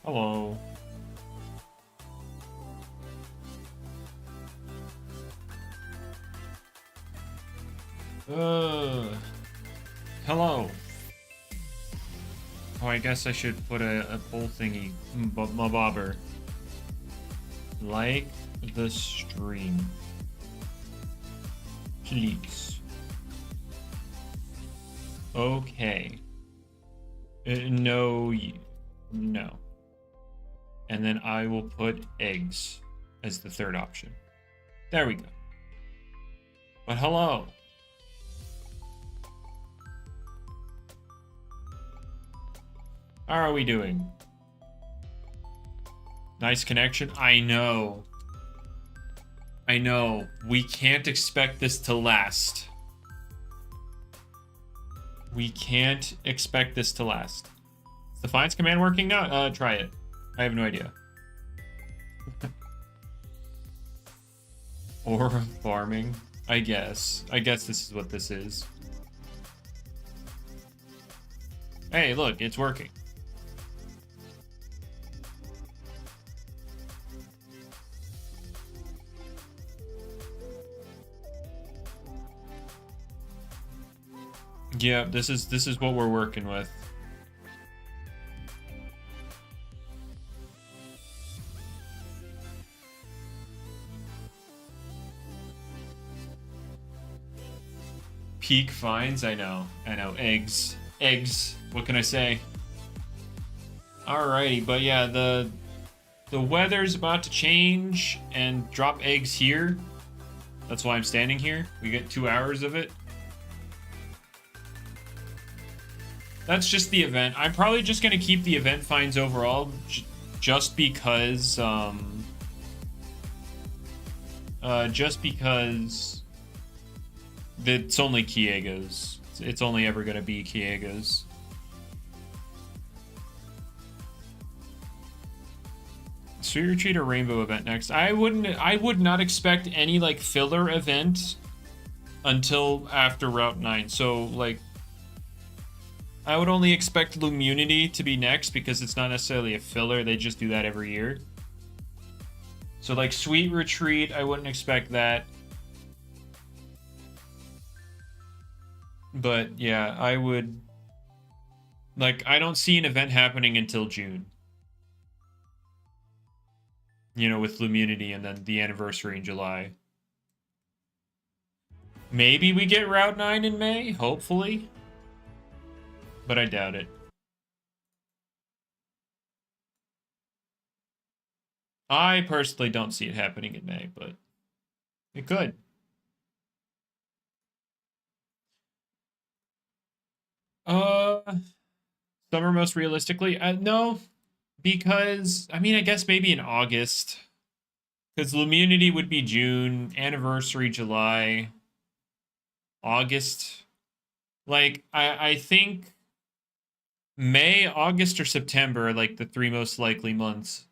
Hello. Hello. Oh, I guess I should put a poll thingy. My bobber. Like the stream. Please. Okay. No. No. And then I will put eggs as the third option. There we go. But hello. How are we doing? Nice connection. I know. I know. We can't expect this to last. We can't expect this to last. Is the Defiance command working now? Try it. I have no idea. Or farming. I guess. I guess this is what this is. Hey, look, it's working. Yeah, this is what we're working with. Peak finds, I know. Eggs. Eggs. What can I say? Alrighty, but yeah, the weather's about to change and drop eggs here. That's why I'm standing here. We get 2 hours of it. That's just the event. I'm probably just gonna keep the event finds overall, just because it's only Kiegos. It's only ever gonna be Kiegos. Sweet Retreat or Rainbow event next? I would not expect any like filler event until after Route 9. So like I would only expect Loomunity to be next because it's not necessarily a filler. They just do that every year. So like Sweet Retreat, I wouldn't expect that. But yeah, I would... Like, I don't see an event happening until June. You know, with Loomunity and then the anniversary in July. Maybe we get Route 9 in May, hopefully. But I doubt it. I personally don't see it happening in May, but it could. Summer most realistically? No, because, I mean, I guess maybe in August. Because Loomunity would be June, anniversary July, August. Like, I think May, August, or September are like the 3 most likely months.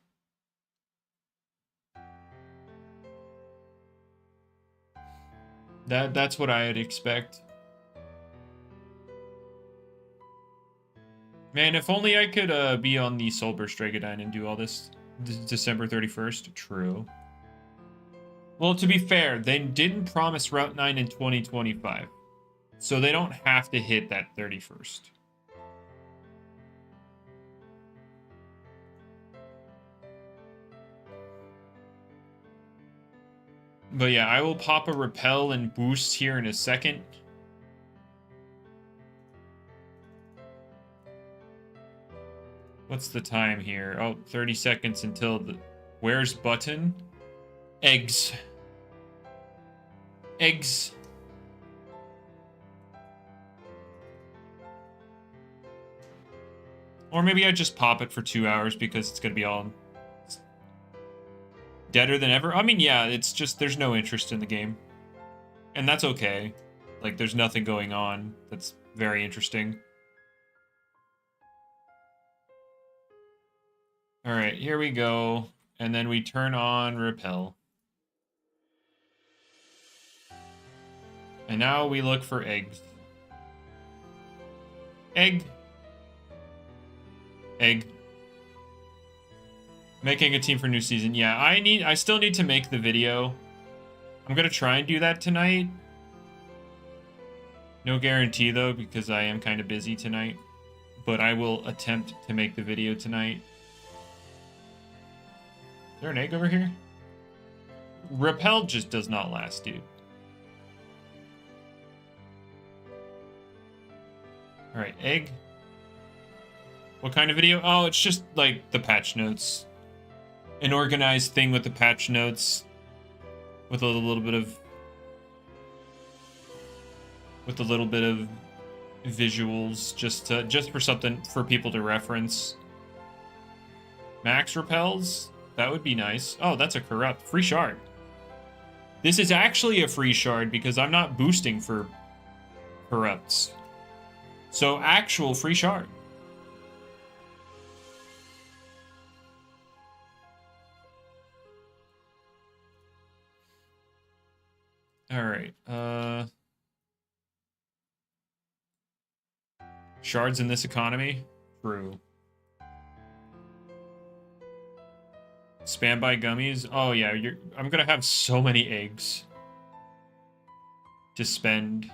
That's what I'd expect. Man, if only I could be on the Solburst Dragodine and do all this December 31st. True. Well, to be fair, they didn't promise Route 9 in 2025. So they don't have to hit that 31st. But yeah, I will pop a repel and boost here in a second. What's the time here? Oh, 30 seconds until the... Where's button? Eggs. Eggs. Or maybe I just pop it for 2 hours because it's going to be all deader than ever. I mean, yeah, it's just there's no interest in the game. And that's okay. Like, there's nothing going on that's very interesting. All right, here we go. And then we turn on repel. And now we look for eggs. Egg. Egg. Making a team for new season. Yeah, I still need to make the video. I'm gonna try and do that tonight. No guarantee though, because I am kind of busy tonight. But I will attempt to make the video tonight. Is there an egg over here? Repel just does not last, dude. Alright, egg. What kind of video? Oh, it's just like the patch notes. An organized thing with the patch notes. With a little bit of visuals, just for something for people to reference. Max repels? That would be nice. Oh, that's a corrupt. Free shard. This is actually a free shard because I'm not boosting for corrupts. So actual free shard. All right. Shards in this economy? True. Spam by gummies? Oh yeah, I'm gonna have so many eggs to spend.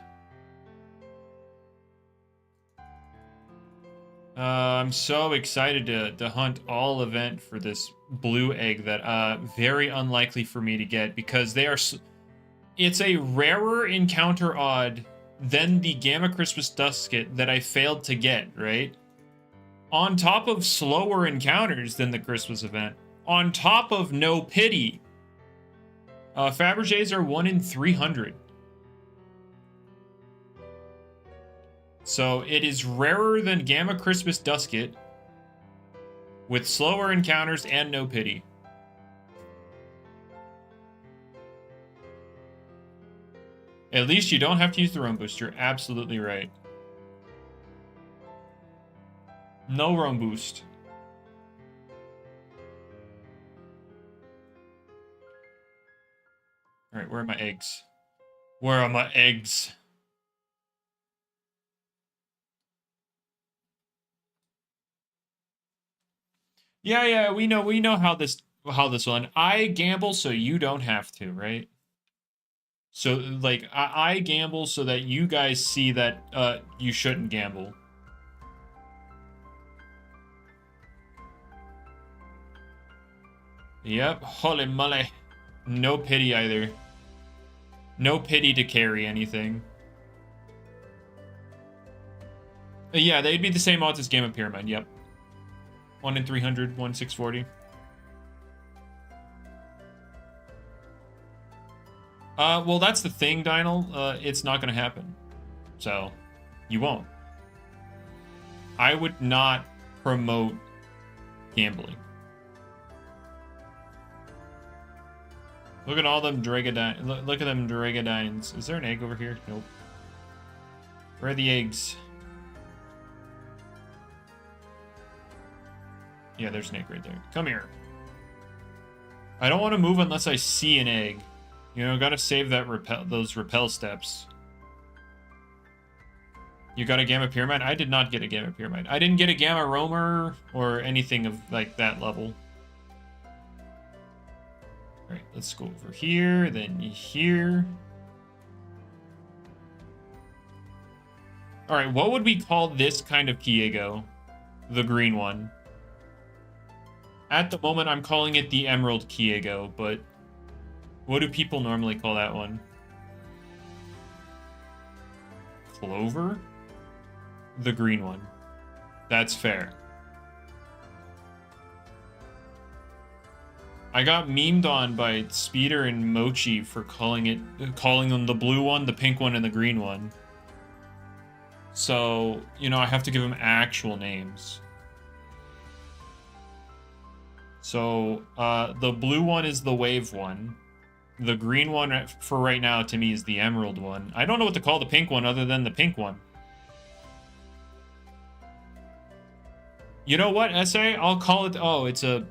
I'm so excited to hunt all event for this blue egg that very unlikely for me to get because they are. It's a rarer encounter odd than the Gamma Crispus Dusket that I failed to get, right? On top of slower encounters than the Crispus event. On top of no pity. Fabergés are 1 in 300. So it is rarer than Gamma Crispus Dusket with slower encounters and no pity. At least you don't have to use the roam boost. You're absolutely right. No roam boost. Alright, where are my eggs? Where are my eggs? Yeah, we know how this one. I gamble so you don't have to, right? So, like, I gamble so that you guys see that you shouldn't gamble. Yep, holy moly. No pity either. No pity to carry anything. Yeah, they'd be the same odds as Gamma Pyramid, yep. 1 in 300, 1 in 640. Well, that's the thing, Dynal. It's not going to happen. So, you won't. I would not promote gambling. Look at all them Dragodines. Look at them Dragodines. Is there an egg over here? Nope. Where are the eggs? Yeah, there's an egg right there. Come here. I don't want to move unless I see an egg. You know, gotta save that those repel steps. You got a Gamma Pyramid? I did not get a Gamma Pyramid. I didn't get a Gamma Roamer or anything of like that level. Alright, let's go over here, then here. Alright, what would we call this kind of Kiego? The green one. At the moment, I'm calling it the Emerald Kiego, but what do people normally call that one? Clover? The green one. That's fair. I got memed on by Speeder and Mochi for calling them the blue one, the pink one, and the green one. So, you know, I have to give them actual names. So, the blue one is the wave one. The green one, for right now, to me, is the emerald one. I don't know what to call the pink one other than the pink one. You know what, SA? I'll call it... Oh, it's a...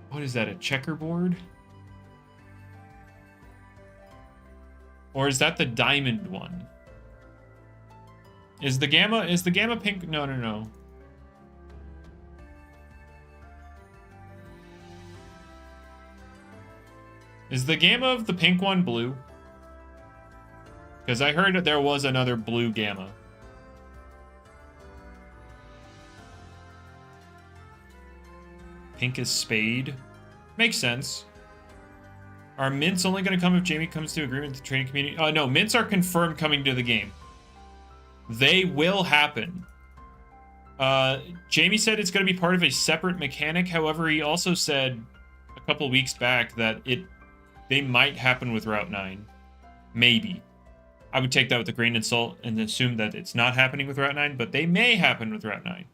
What is that, a checkerboard? Or is that the diamond one? Is the gamma pink? No. Is the Gamma of the pink one blue? Because I heard that there was another blue Gamma. Pink is Spade. Makes sense. Are mints only going to come if Jamie comes to agreement with the training community? No, mints are confirmed coming to the game. They will happen. Jamie said it's going to be part of a separate mechanic. However, he also said a couple weeks back that they might happen with Route 9. Maybe. I would take that with a grain of salt and assume that it's not happening with Route 9, but they may happen with Route 9.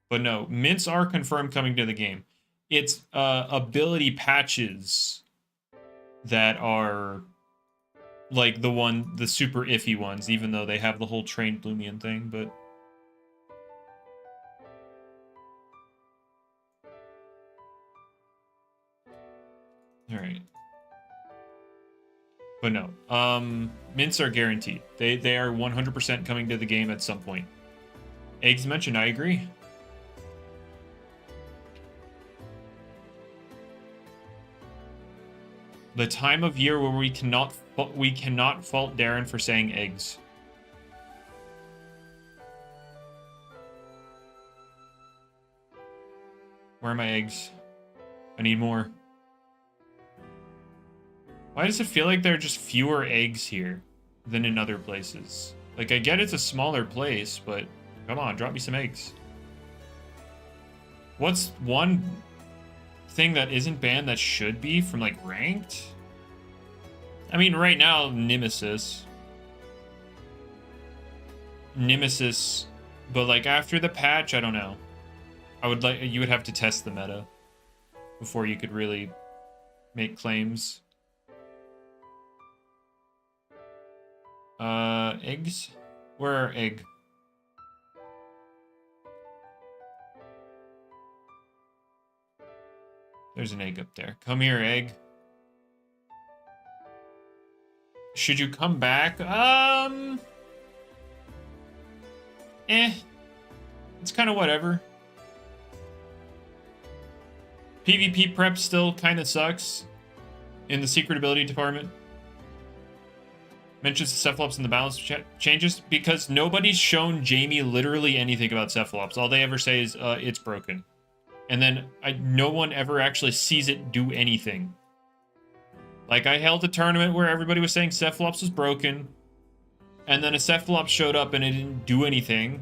But no, mints are confirmed coming to the game. It's ability patches that are like the super iffy ones, even though they have the whole trained Loomian thing, but all right. But no, mints are guaranteed. They are 100% coming to the game at some point. Eggs mentioned, I agree. The time of year where we cannot fault Darren for saying eggs. Where are my eggs? I need more. Why does it feel like there are just fewer eggs here than in other places? Like, I get it's a smaller place, but come on, drop me some eggs. What's one thing that isn't banned that should be from, like, ranked? I mean, right now, Nemesis, but, like, after the patch, I don't know. You would have to test the meta before you could really make claims. Eggs? Where are egg? There's an egg up there. Come here, egg. Should you come back? It's kind of whatever. PvP prep still kind of sucks in the secret ability department. Mentions Cephalops in the balance changes because nobody's shown Jamie literally anything about Cephalops. All they ever say is it's broken. And then no one ever actually sees it do anything. Like, I held a tournament where everybody was saying Cephalops was broken, and then a Cephalops showed up and it didn't do anything,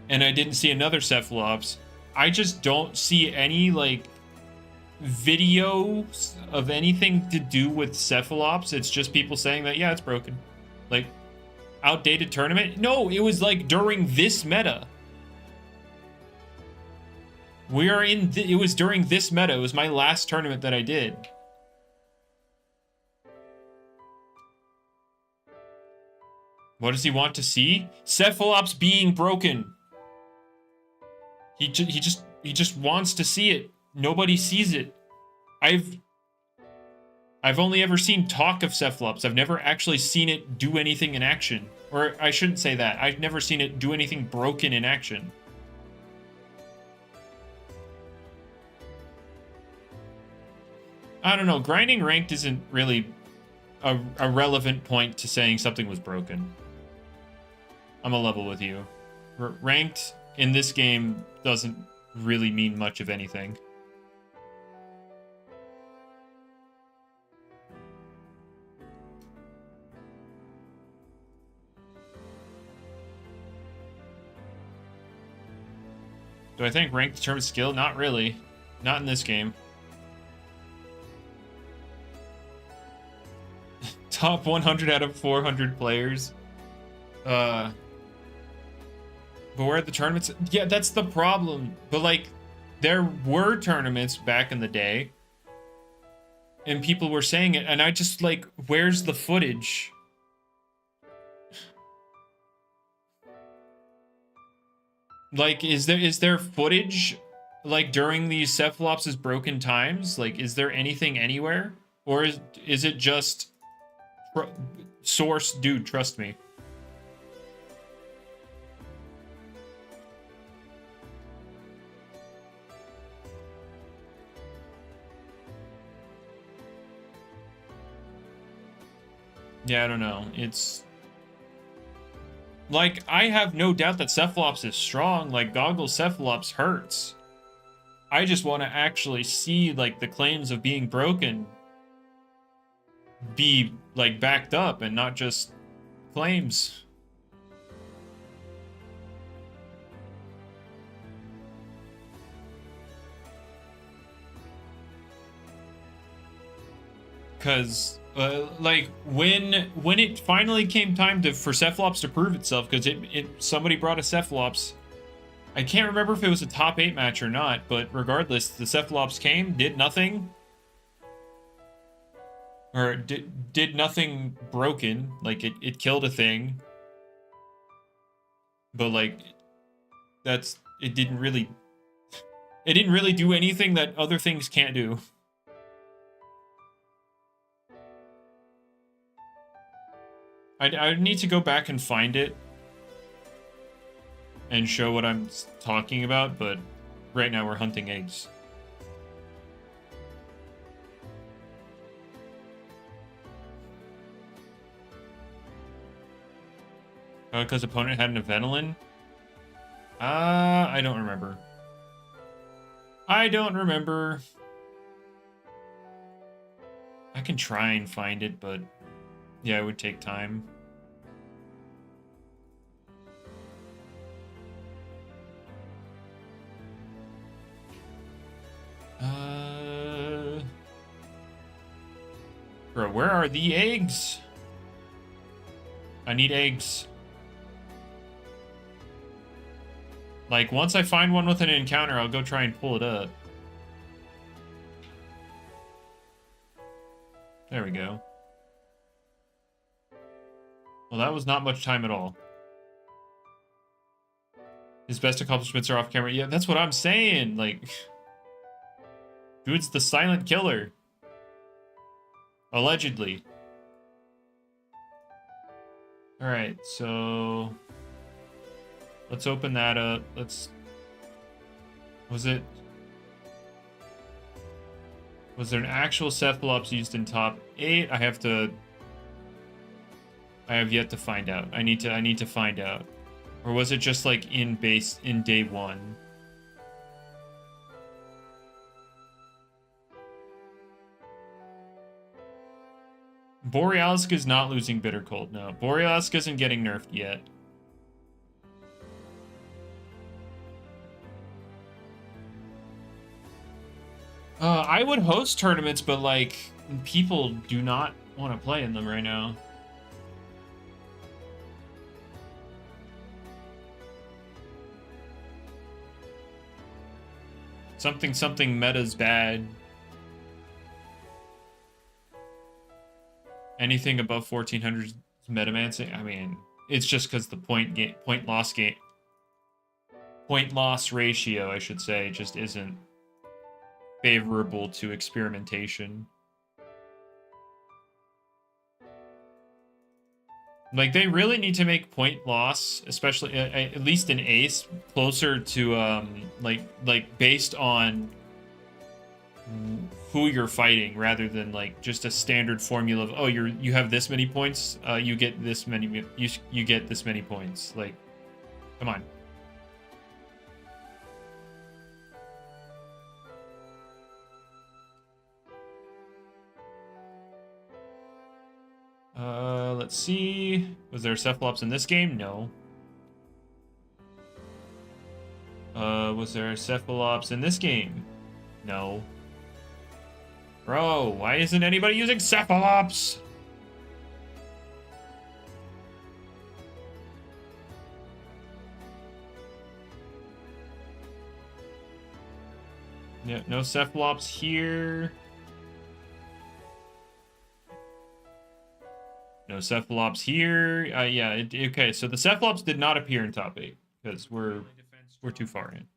and I didn't see another Cephalops. I just don't see any, like, videos of anything to do with Cephalops. It's just people saying that, yeah, it's broken. Like, outdated tournament? No, it was, like, during this meta. It was during this meta. It was my last tournament that I did. What does he want to see? Cephalops being broken. He just wants to see it. Nobody sees it. I've only ever seen talk of Cephalops. I've never actually seen it do anything in action. Or I shouldn't say that. I've never seen it do anything broken in action. I don't know. Grinding ranked isn't really a relevant point to saying something was broken. I'm a level with you. Ranked in this game doesn't really mean much of anything. Do I think rank determines skill? Not really. Not in this game. Top 100 out of 400 players. But where are the tournaments? Yeah, that's the problem. But, like, there were tournaments back in the day, and people were saying it, and I just, like, where's the footage? Like, is there footage, like, during these Cephalops' broken times? Like, is there anything anywhere? Or is it just source, dude, trust me. Yeah, I don't know. It's like, I have no doubt that Cephalops is strong. Like, Goggle Cephalops hurts. I just want to actually see, like, the claims of being broken be, like, backed up and not just claims. Because, like, when it finally came time for Cephalops to prove itself, because somebody brought a Cephalops. I can't remember if it was a top 8 match or not, but regardless, the Cephalops came, did nothing. Or did nothing broken. Like, it killed a thing. But, like, it didn't really do anything that other things can't do. I need to go back and find it and show what I'm talking about, but right now we're hunting eggs. Because opponent had an Adrenaline? I don't remember. I don't remember. I can try and find it, but yeah, it would take time. Bro, where are the eggs? I need eggs. Like, once I find one with an encounter, I'll go try and pull it up. There we go. Well, that was not much time at all. His best accomplishments are off camera. Yeah, that's what I'm saying. Like, dude's the silent killer. Allegedly. Alright, so let's open that up. Was there an actual Cephalops used in top 8? I have yet to find out. I need to find out. Or was it just like in day 1? Borealisk is not losing Bitter Cold, no. Borealisk isn't getting nerfed yet. I would host tournaments, but like, people do not want to play in them right now. Something meta's bad. Anything above 1400 is metamancing. I mean, it's just because the point loss ratio, I should say, just isn't favorable to experimentation. Like, they really need to make point loss, especially at least in Ace, closer to like based on who you're fighting, rather than like just a standard formula of, oh, you have this many points, you get this many, you get this many points. Like, come on. Let's see. Was there Cephalops in this game? No. Was there Cephalops in this game? No. Bro, why isn't anybody using Cephalops? Yeah, no Cephalops here. No Cephalops here. Yeah, okay, so the Cephalops did not appear in top 8, because we're too far in.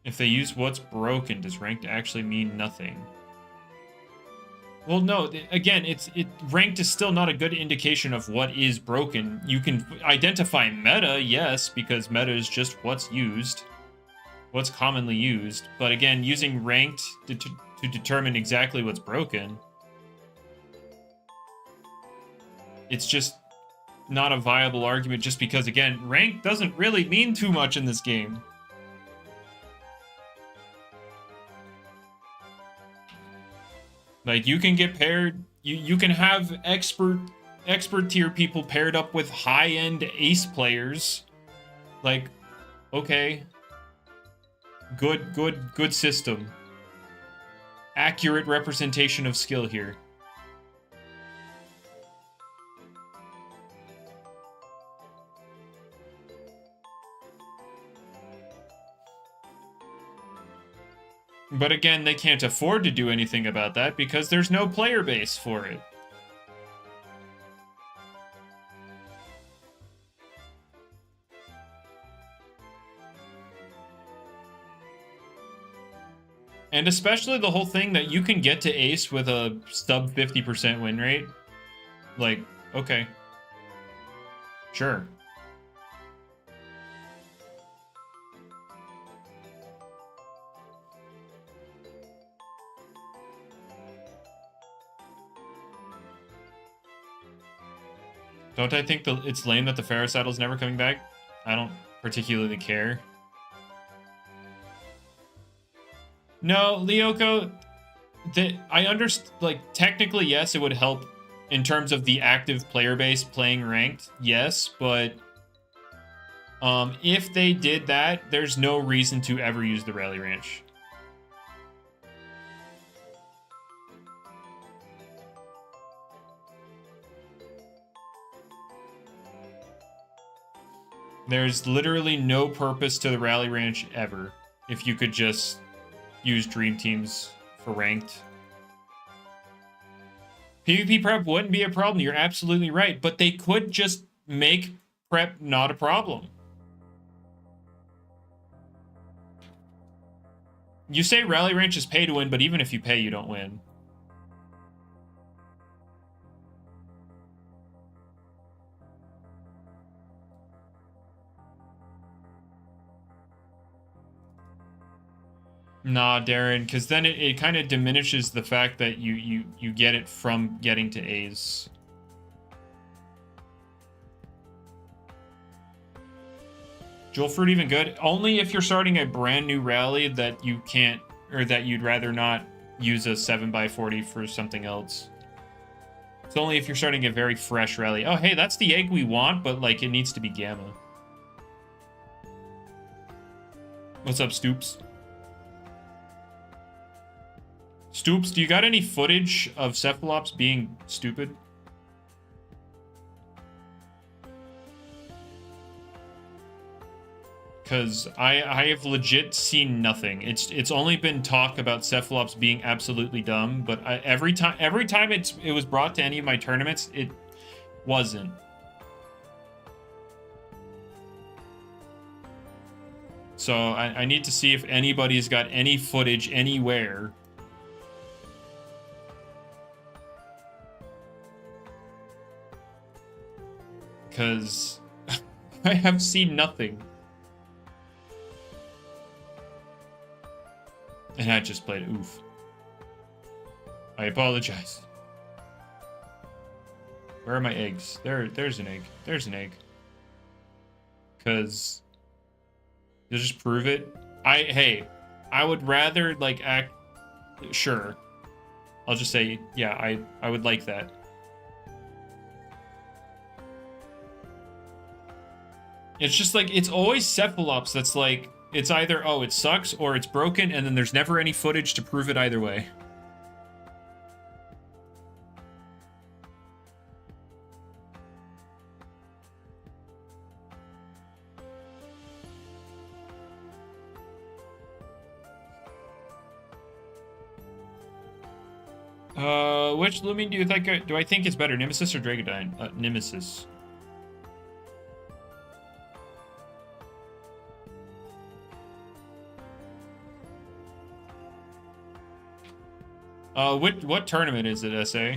If they use what's broken, does ranked actually mean nothing? Well, no, again, ranked is still not a good indication of what is broken. You can identify meta, yes, because meta is just what's used. what's commonly used. But again, using ranked to determine exactly what's broken, it's just not a viable argument, just because, again, rank doesn't really mean too much in this game. Like, you can get paired, you can have expert tier people paired up with high-end ace players. Like, okay. Good system. Accurate representation of skill here. But again, they can't afford to do anything about that because there's no player base for it. And especially the whole thing that you can get to ace with a sub 50% win rate. Like, okay. Sure. Don't I think it's lame that the Pharaoh saddle's never coming back? I don't particularly care. No, Lyoko, I understand, like, technically, yes, it would help in terms of the active player base playing ranked, yes, but if they did that, there's no reason to ever use the Rally Ranch. There's literally no purpose to the Rally Ranch ever if you could just use Dream Teams for ranked. PvP prep wouldn't be a problem, you're absolutely right, but they could just make prep not a problem. You say Rally Ranch is pay to win, but even if you pay, you don't win. Nah, Darren, because then it kind of diminishes the fact that you get it from getting to A's. Jewel Fruit even good? Only if you're starting a brand new rally that you can't, or that you'd rather not use a 7x40 for something else. It's only if you're starting a very fresh rally. Oh, hey, that's the egg we want, but, like, it needs to be Gamma. What's up, Stoops? Stoops, do you got any footage of Cephalops being stupid? Because I have legit seen nothing. It's only been talk about Cephalops being absolutely dumb, but every time it was brought to any of my tournaments, it wasn't. So I need to see if anybody's got any footage anywhere. Because I have seen nothing. And I just played oof. I apologize. Where are my eggs? There's an egg. There's an egg. Because you'll just prove it. Hey, I would rather, like, act... Sure. I'll just say, yeah, I would like that. It's just like, it's always Cephalops that's like, it's either, oh, it sucks, or it's broken, and then there's never any footage to prove it either way. Which Loomian do I think is better, Nemesis or Dragodyne? Nemesis. What tournament is it, SA?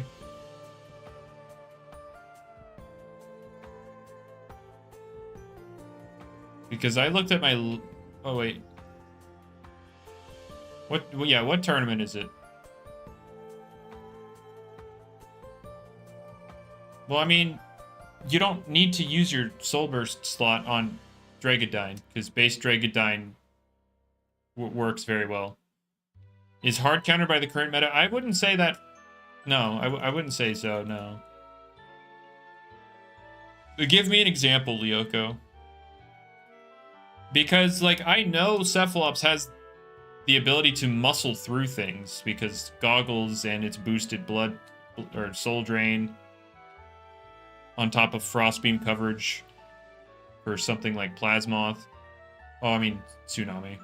Because I looked at my... Oh, wait. Yeah, what tournament is it? Well, I mean, you don't need to use your Soul Burst slot on Dragadyne, because base Dragadyne works very well. Is hard countered by the current meta? I wouldn't say that. No, I wouldn't say so, no. Give me an example, Lyoko. Because, like, I know Cephalops has the ability to muscle through things, because Goggles and its boosted blood, or Soul Drain, on top of Frostbeam coverage for something like Plasmoth. Oh, I mean, Tsunami.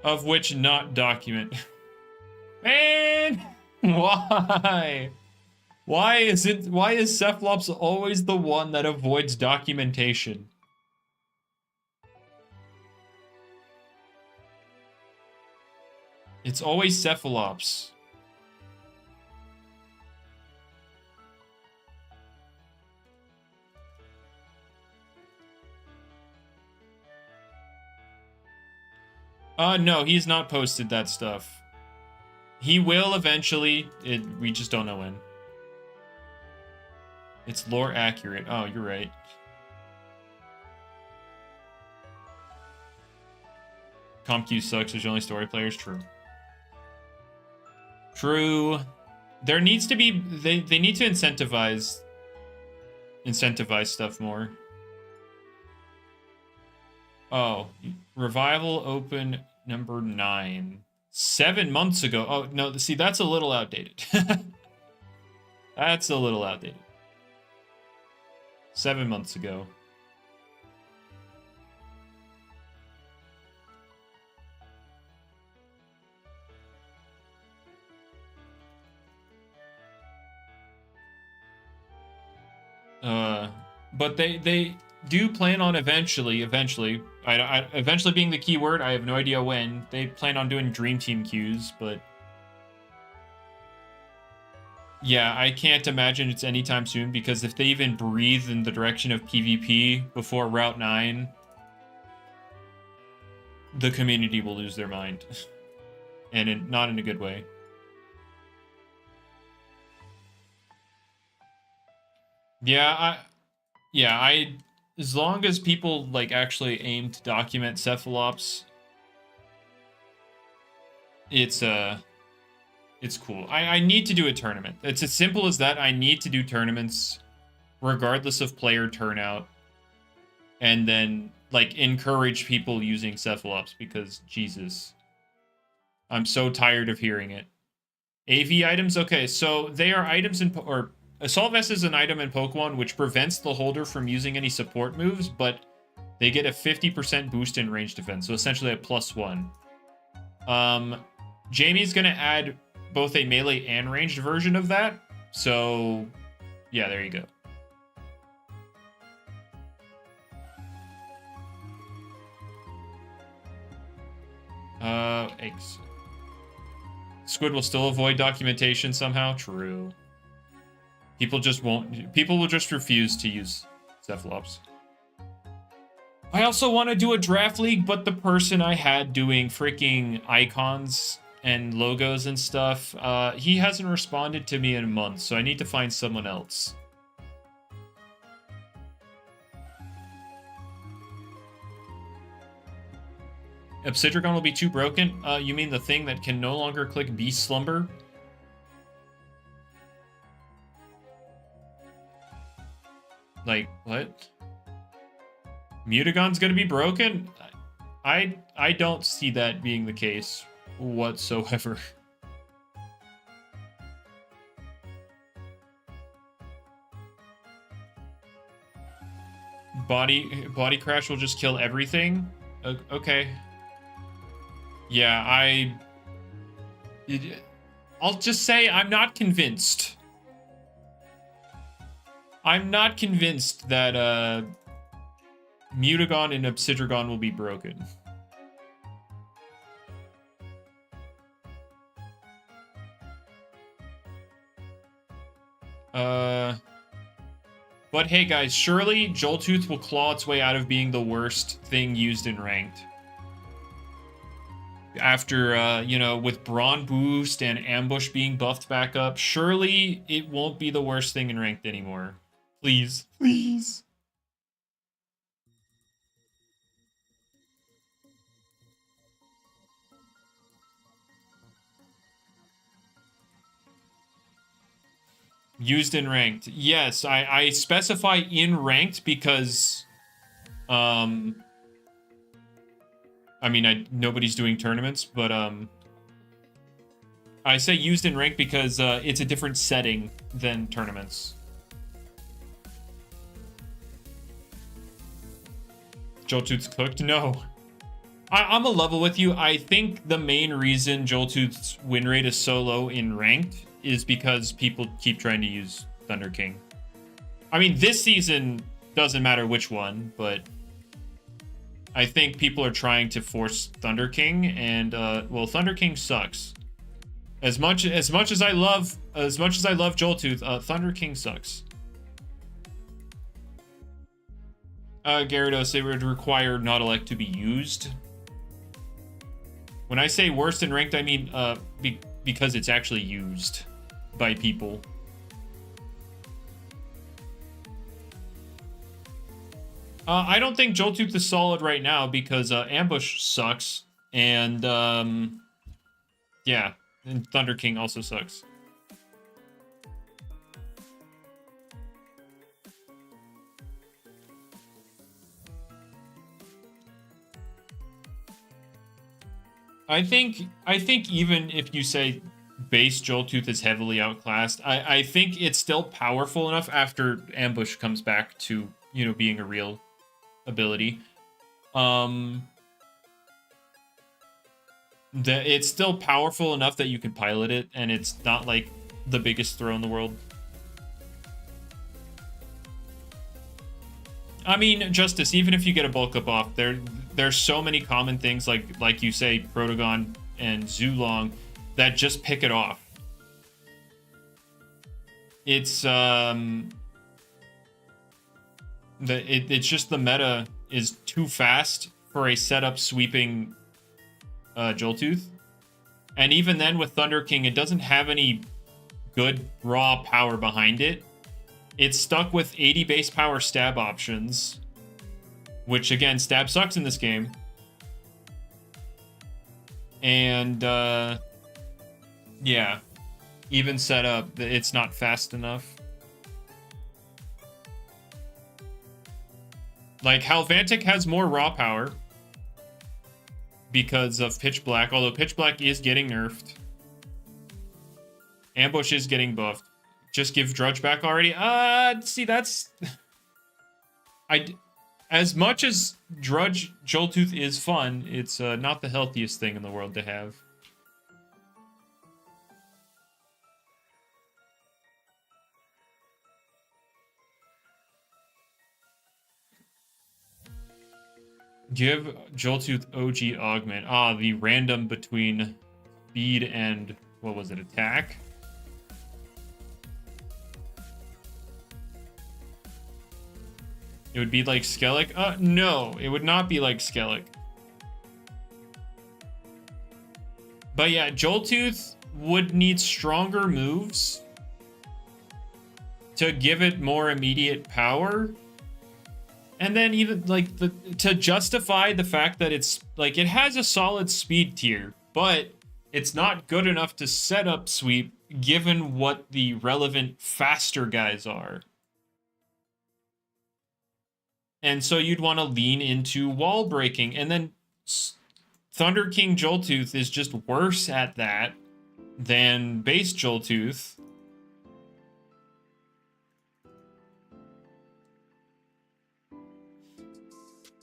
Of which not document. Man! Why? Why is Cephalops always the one that avoids documentation? It's always Cephalops. No, he's not posted that stuff. He will eventually. We just don't know when. It's lore accurate. Oh, you're right. CompQ sucks. There's only story players. True. True. There needs to be. They need to incentivize stuff more. Oh, Revival Open number 9. 7 months ago. Oh, no, see, that's a little outdated. That's a little outdated. 7 months ago. But they do plan on eventually, eventually being the key word, I have no idea when. They plan on doing Dream Team queues, but yeah, I can't imagine it's anytime soon, because if they even breathe in the direction of PvP before Route 9, the community will lose their mind. And not in a good way. Yeah, as long as people like actually aim to document Cephalops, it's cool. I need to do a tournament. It's as simple as that. I need to do tournaments regardless of player turnout, and then like encourage people using Cephalops, because Jesus, I'm so tired of hearing it. AV items, okay, so they are items or Assault Vest is an item in Pokemon which prevents the holder from using any support moves, but they get a 50% boost in range defense, so essentially a +1. Jamie's gonna add both a melee and ranged version of that, so yeah, there you go. Eggs. Squid will still avoid documentation somehow? True. People will just refuse to use Cephalops. I also want to do a draft league, but the person I had doing freaking icons and logos and stuff, he hasn't responded to me in a month, so I need to find someone else. Obsidian will be too broken? You mean the thing that can no longer click Beast Slumber? Like, what? Mutagon's gonna be broken? I don't see that being the case whatsoever. Body Crash will just kill everything? Okay. Yeah, I'll just say I'm not convinced. I'm not convinced that Mutagon and Obsidian will be broken. But hey guys, surely Joltooth will claw its way out of being the worst thing used in ranked. After, you know, with Brawn Boost and Ambush being buffed back up, surely it won't be the worst thing in ranked anymore. Please, please. Used in ranked. Yes, I specify in ranked because, I mean, nobody's doing tournaments, but, I say used in ranked because, it's a different setting than tournaments. Joltooth's cooked? No. I'm a level with you. I think the main reason Joltooth's win rate is so low in ranked is because people keep trying to use Thunder King. I mean, this season doesn't matter which one, but I think people are trying to force Thunder King, and well, Thunder King sucks. As much as I love Joltooth, Thunder King sucks. Gyarados, it would require not elect to be used. When I say worst in ranked, I mean because it's actually used by people. I don't think Joltooth is solid right now because Ambush sucks, and yeah, and Thunder King also sucks. I think even if you say base Joltooth is heavily outclassed, I think it's still powerful enough after Ambush comes back to, you know, being a real ability. It's still powerful enough that you can pilot it, and it's not like the biggest throw in the world. I mean, Justice, even if you get a bulk up off, there's so many common things like you say, Protogon and Zulong, that just pick it off. It's it's just the meta is too fast for a setup sweeping Joltooth. And even then with Thunder King, it doesn't have any good raw power behind it. It's stuck with 80 base power stab options, which again, stab sucks in this game. And yeah, even set up, it's not fast enough. Like, Halvantic has more raw power because of Pitch Black, although Pitch Black is getting nerfed. Ambush is getting buffed. Just give Drudge back already? See, that's... As much as Drudge Joltooth is fun, it's not the healthiest thing in the world to have. Give Joltooth OG Augment. The random between speed and, what was it, attack? It would be like Skellig? No, it would not be like Skellig. But yeah, Joltooth would need stronger moves to give it more immediate power. And then even like to justify the fact that it's like it has a solid speed tier, but it's not good enough to set up sweep given what the relevant faster guys are. And so you'd want to lean into wall breaking, and then Thunder King Joltooth is just worse at that than base Joltooth.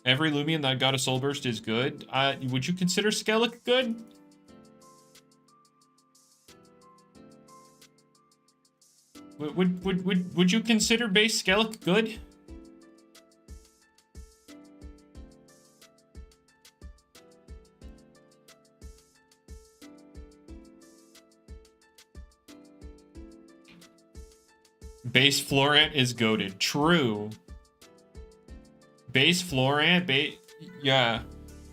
Every Loomian that got a Soul Burst is good. Would you consider Skellig good? Would you consider base Skellig good? Base Florant is goated. True. Base Florant, yeah.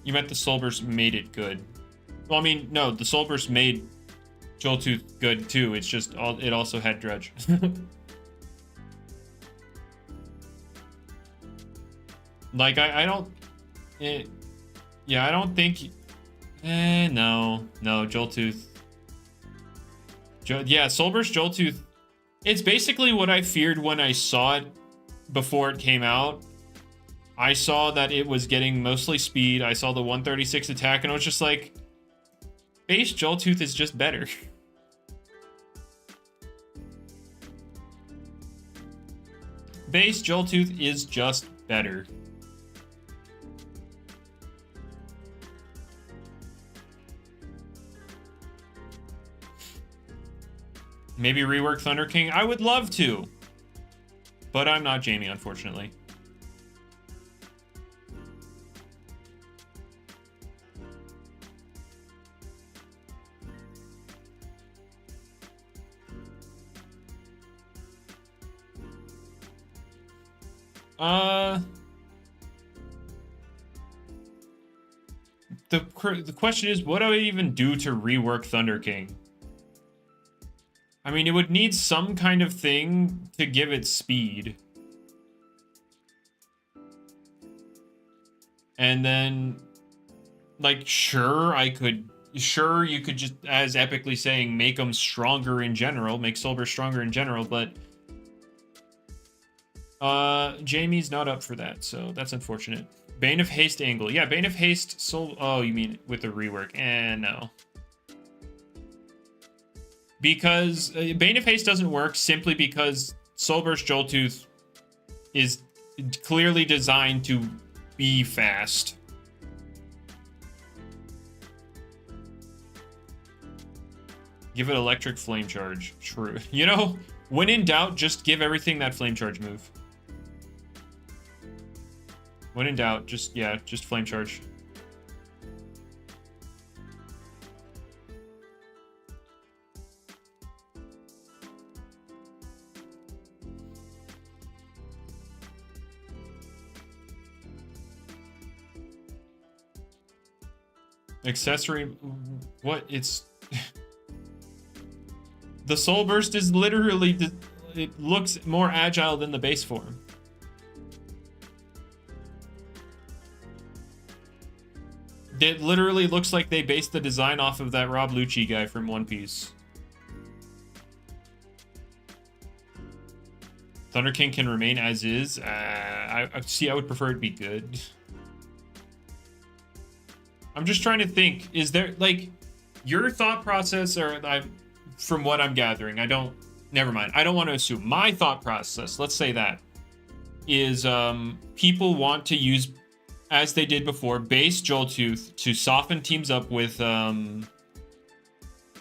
You meant the Solburst made it good. Well, I mean, no, the Solburst made Joltooth good too. It's just it also had Dredge. Like I don't. Yeah, I don't think. No, Joltooth. Yeah, Solburst Joltooth. It's basically what I feared when I saw it before it came out. I saw that it was getting mostly speed. I saw the 136 attack, and I was just like, base Joltooth is just better. Base Joltooth is just better. Maybe rework Thunder King? I would love to. But I'm not Jamie, unfortunately. The question is, what do I even do to rework Thunder King? I mean, it would need some kind of thing to give it speed. And then, like, sure, you could just, as epically saying, make them stronger in general, make Solburst stronger in general, but Jamie's not up for that, so that's unfortunate. Bane of Haste angle. Yeah, Bane of Haste, oh, you mean with the rework? No. Because Bane of Haste doesn't work simply because Solburst Joltooth is clearly designed to be fast. Give it Electric Flame Charge. True. You know, when in doubt, just give everything that Flame Charge move. When in doubt, just Flame Charge. Accessory, what? It's the Soul Burst is literally, it looks more agile than the base form. It literally looks like they based the design off of that Rob Lucci guy from One Piece. Thunder King can remain as is. I would prefer it to be good. I'm just trying to think, is there, like, your thought process, or from what I'm gathering, never mind. I don't want to assume. My thought process, let's say that, is people want to use, as they did before, base Joltooth to soften teams up with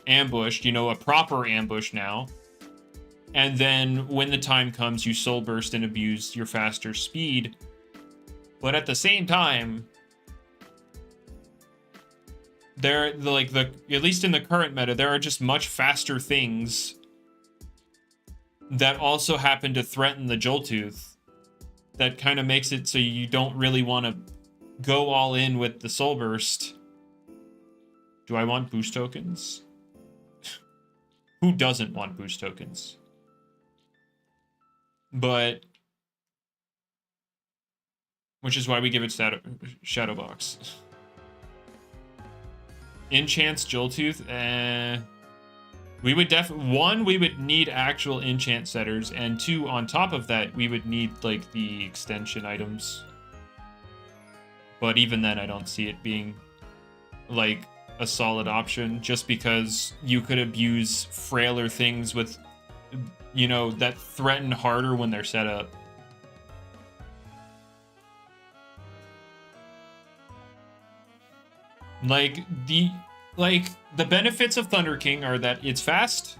ambushed, a proper ambush now. And then when the time comes, you Soul Burst and abuse your faster speed. But at the same time, at least in the current meta, there are just much faster things that also happen to threaten the Joltooth. That kind of makes it so you don't really want to go all in with the Soul Burst. Do I want boost tokens? Who doesn't want boost tokens? But, which is why we give it Shadow Box. Enchants Joltooth, we would need actual enchant setters, and two, on top of that, we would need, like, the extension items. But even then, I don't see it being, like, a solid option, just because you could abuse frailer things with, that threaten harder when they're set up. The benefits of Thunder King are that it's fast,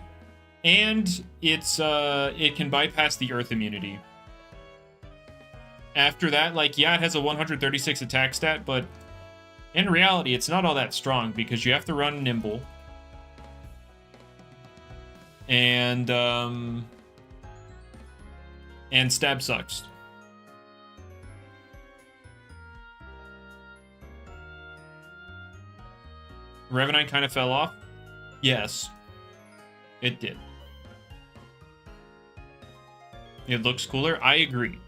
and it can bypass the Earth immunity. After that, it has a 136 attack stat, but in reality, it's not all that strong because you have to run Nimble. And And stab sucks. Revenant kind of fell off. Yes, it did. It looks cooler. I agree.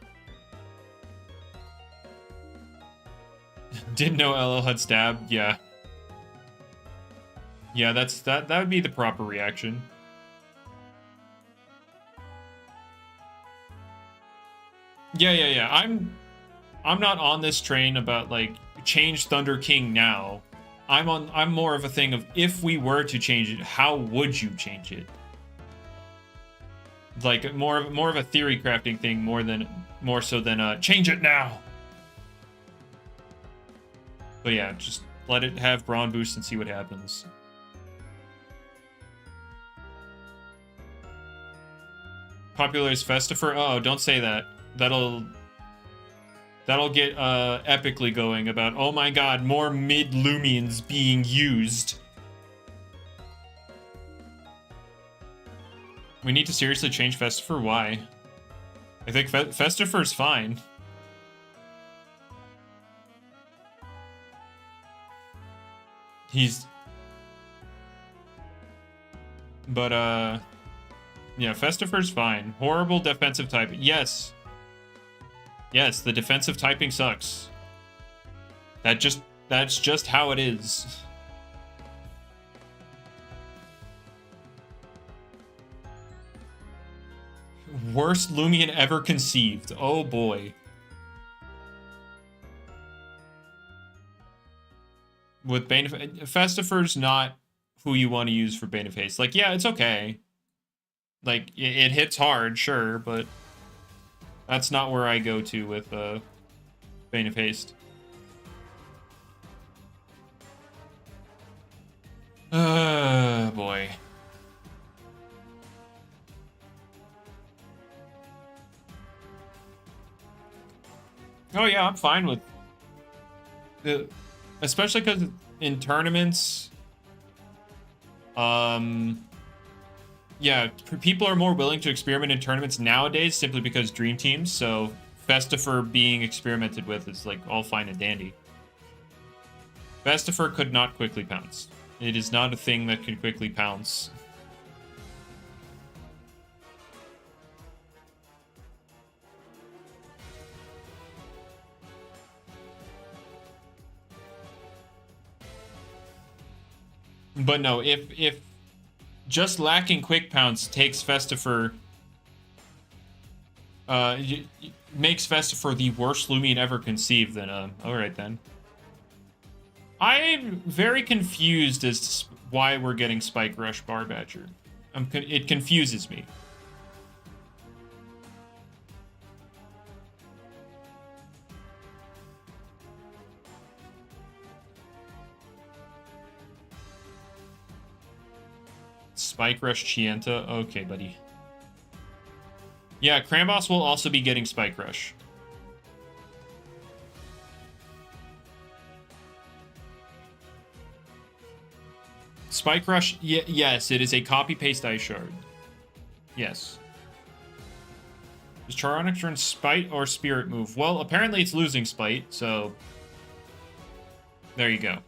Didn't know LL had stab. Yeah. Yeah, that would be the proper reaction. Yeah. I'm not on this train about like change Thunder King now. I'm more of a thing of if we were to change it, how would you change it? Like more of a theory crafting thing more so than change it now. But yeah, just let it have Brawn boost and see what happens. Popularize Festifer? Oh, don't say that. That'll get epically going about, oh my god, more mid-Loomians being used. We need to seriously change Festifer? Why? I think Festifer's fine. Yeah, Festifer's fine. Horrible defensive type. Yes, the defensive typing sucks. That's just how it is. Worst Loomian ever conceived. Oh boy. With Bane of Festifer's not who you want to use for Bane of Haste. Like, yeah, it's okay. Like, it hits hard, sure, but that's not where I go to with Bane of Haste. Boy. Oh yeah, I'm fine with the, especially because in tournaments, yeah, people are more willing to experiment in tournaments nowadays simply because dream teams. So Festifer being experimented with is like all fine and dandy. Festifer could not quickly pounce. It is not a thing that can quickly pounce. But no, if just lacking quick pounce takes Festifer, makes Festifer the worst Loomian ever conceived, then alright then. I'm very confused as to why we're getting Spike Rush Bar Badger. It confuses me. Spike Rush Chienta? Okay, buddy. Yeah, Cramboss will also be getting Spike Rush. Spike Rush, yes, it is a copy-paste Ice Shard. Yes. Does Charonic turn Spite or Spirit move? Well, apparently it's losing Spite, so there you go.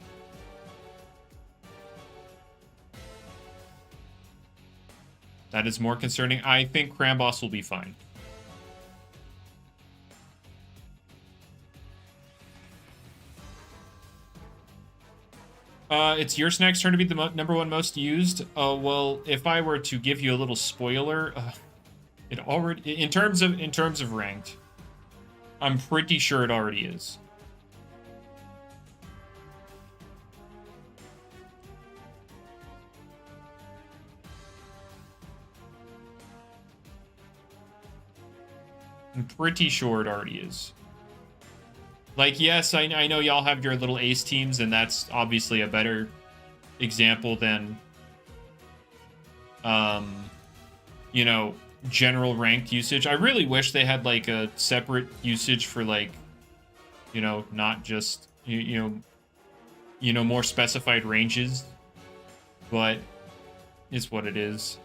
That is more concerning. I think Cramboss will be fine. It's your Snack's turn to be the number one most used. Well, if I were to give you a little spoiler, it already in terms of ranked, I'm pretty sure it already is. I'm pretty sure it already is. Like, yes, I know y'all have your little ace teams, and that's obviously a better example than, you know, general ranked usage. I really wish they had, like, a separate usage for, like, you know, not just, you know, more specified ranges. But it's what it is.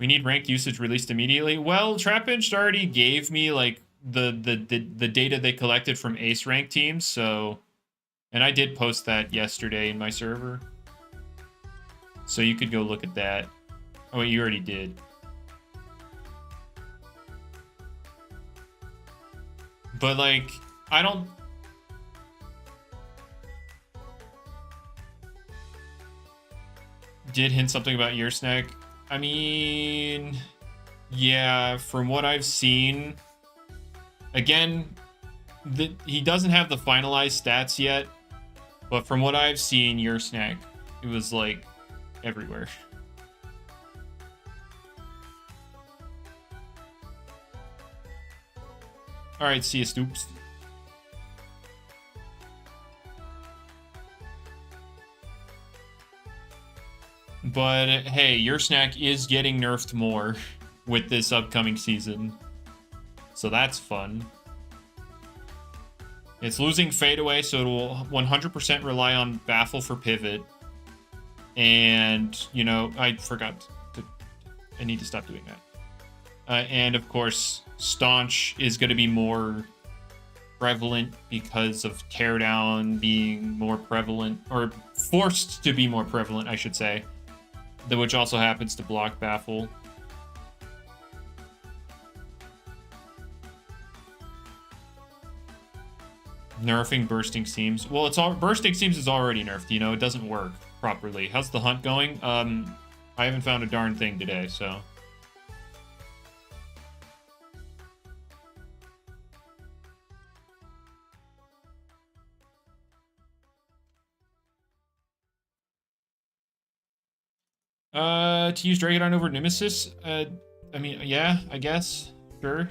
We need rank usage released immediately. Well, Trapinch already gave me like the data they collected from ace rank teams, so, and I did post that yesterday in my server. So you could go look at that. Oh, wait, you already did. But like, I don't. Did hint something about ear snack. I mean, yeah, from what I've seen, again, he doesn't have the finalized stats yet, but from what I've seen, ear snack, it was like everywhere. All right, see you, Stoops. But hey, your snack is getting nerfed more with this upcoming season, so that's fun. It's losing fadeaway, so it will 100% rely on baffle for pivot. And, you know, I forgot to, I need to stop doing that. And of course, staunch is going to be more prevalent because of teardown being more prevalent, or forced to be more prevalent, I should say, which also happens to block baffle. Nerfing bursting seams. Well, it's all bursting seams is already nerfed. You know, it doesn't work properly. How's the hunt going? I haven't found a darn thing today, so. To use Dragodon over Nemesis? I mean, yeah, I guess. Sure.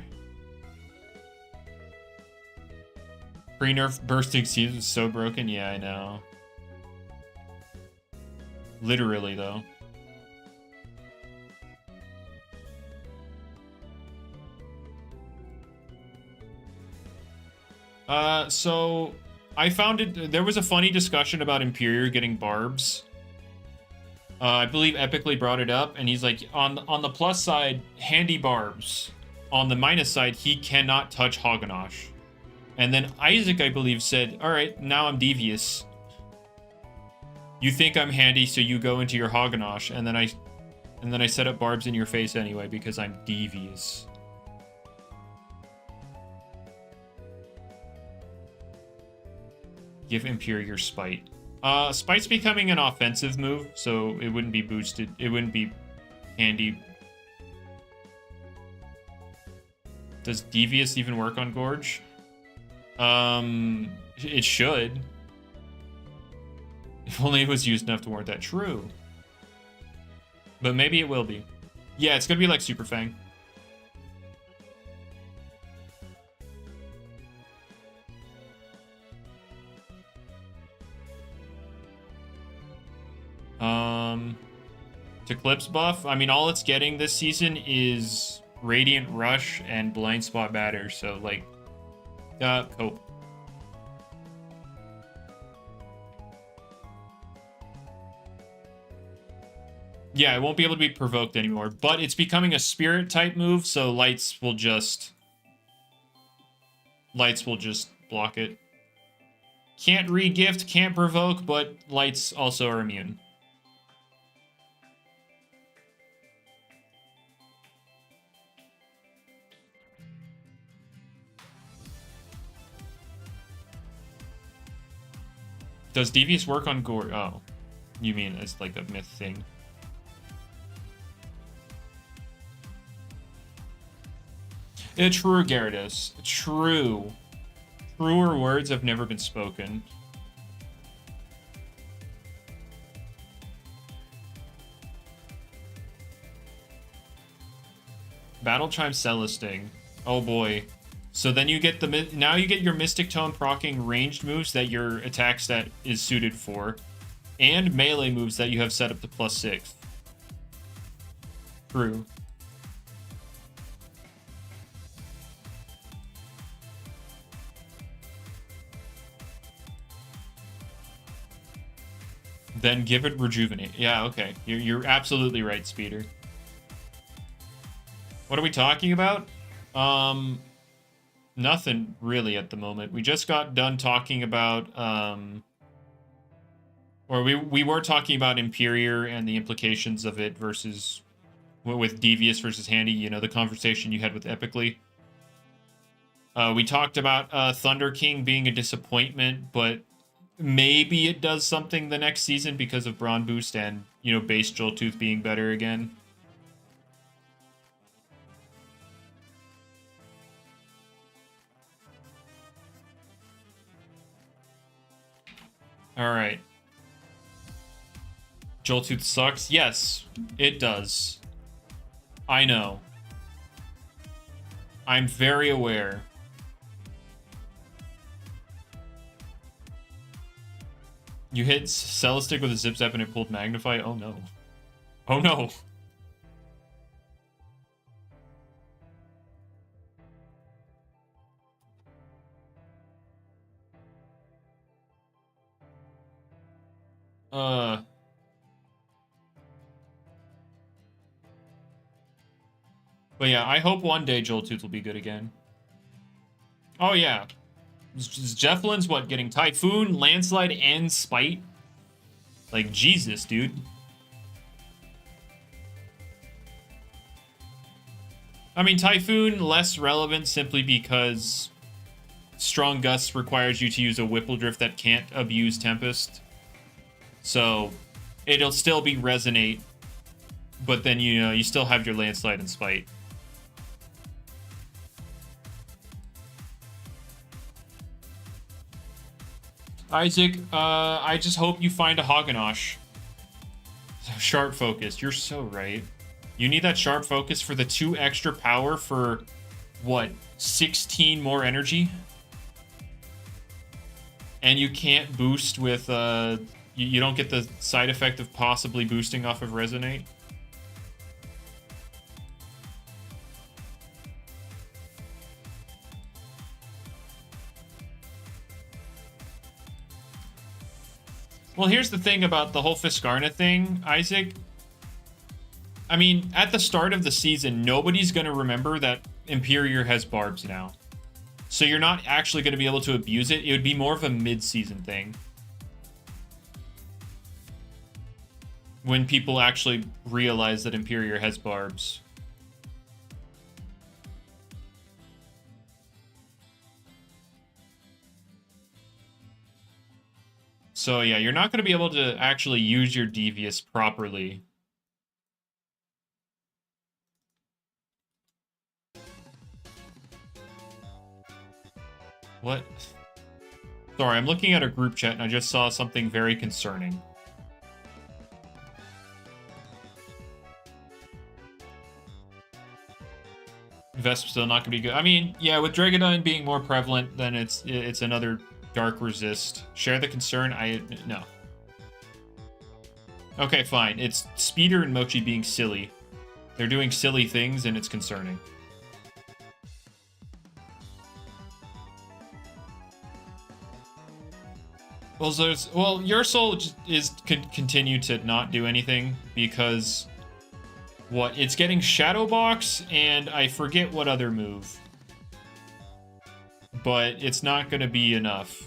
Pre-nerf bursting seams is so broken. Yeah, I know. Literally, though. So I found it. There was a funny discussion about Imperior getting barbs. I believe Epically brought it up, and he's like, on the plus side, handy barbs. On the minus side, he cannot touch Hoganosh. And then Isaac, I believe, said, all right, now I'm devious. You think I'm handy, so you go into your Hoganosh, and then I set up barbs in your face anyway because I'm devious. Give Imperior Spite. Spite's becoming an offensive move, so it wouldn't be boosted. It wouldn't be handy. Does Devious even work on Gorge? It should. If only it was used enough to warrant that. True. But maybe it will be. Yeah, it's gonna be like Super Fang. To Clips buff, I mean, all it's getting this season is Radiant Rush and Blind Spot Batter, so, like, cope. Yeah, it won't be able to be provoked anymore, but it's becoming a spirit type move, so lights will just block it. Can't re-gift, can't provoke, but lights also are immune. Does Devious work on Gore? Oh, you mean it's like a myth thing. True, Gyarados. True. Truer words have never been spoken. Battle Chime Celesting. Oh boy. So then you get now you get your Mystic Tone proccing ranged moves that your attack stat is suited for, and melee moves that you have set up to +6. True. Then give it Rejuvenate. Yeah, okay. You're absolutely right, Speeder. What are we talking about? Nothing really at the moment. We just got done talking about, or we were talking about Imperior and the implications of it versus, with Devious versus Handy, you know, the conversation you had with Epically. We talked about Thunder King being a disappointment, but maybe it does something the next season because of Brawn Boost and, you know, base Joltooth being better again. Alright. Joltooth sucks? Yes, it does. I know. I'm very aware. You hit Celestic with a Zip Zap and it pulled Magnify? Oh no. Oh no. But yeah, I hope one day Joltooth will be good again. Oh yeah. Jefflin's what, getting Typhoon, Landslide, and Spite? Like, Jesus, dude. I mean, Typhoon, less relevant simply because Strong Gust requires you to use a Whipple Drift that can't abuse Tempest. So, it'll still be Resonate, but then, you know, you still have your Landslide and Spite. Isaac, I just hope you find a Haggenosh. Sharp Focus, you're so right. You need that Sharp Focus for the 2 extra power for, what, 16 more energy? And you can't boost with, you don't get the side effect of possibly boosting off of Resonate? Well, here's the thing about the whole Fiskarna thing, Isaac. I mean, at the start of the season, nobody's going to remember that Imperior has Barbs now. So you're not actually going to be able to abuse it. It would be more of a mid-season thing. When people actually realize that Imperior has Barbs. So yeah, you're not going to be able to actually use your Devious properly. What? Sorry, I'm looking at a group chat and I just saw something very concerning. Vesp still not going to be good. I mean, yeah, with Dragodine being more prevalent, then it's another Dark Resist. Share the concern? No. Okay, fine. It's Speeder and Mochi being silly. They're doing silly things and it's concerning. Well, your soul continue to not do anything because what? It's getting Shadow Box and I forget what other move. But it's not going to be enough.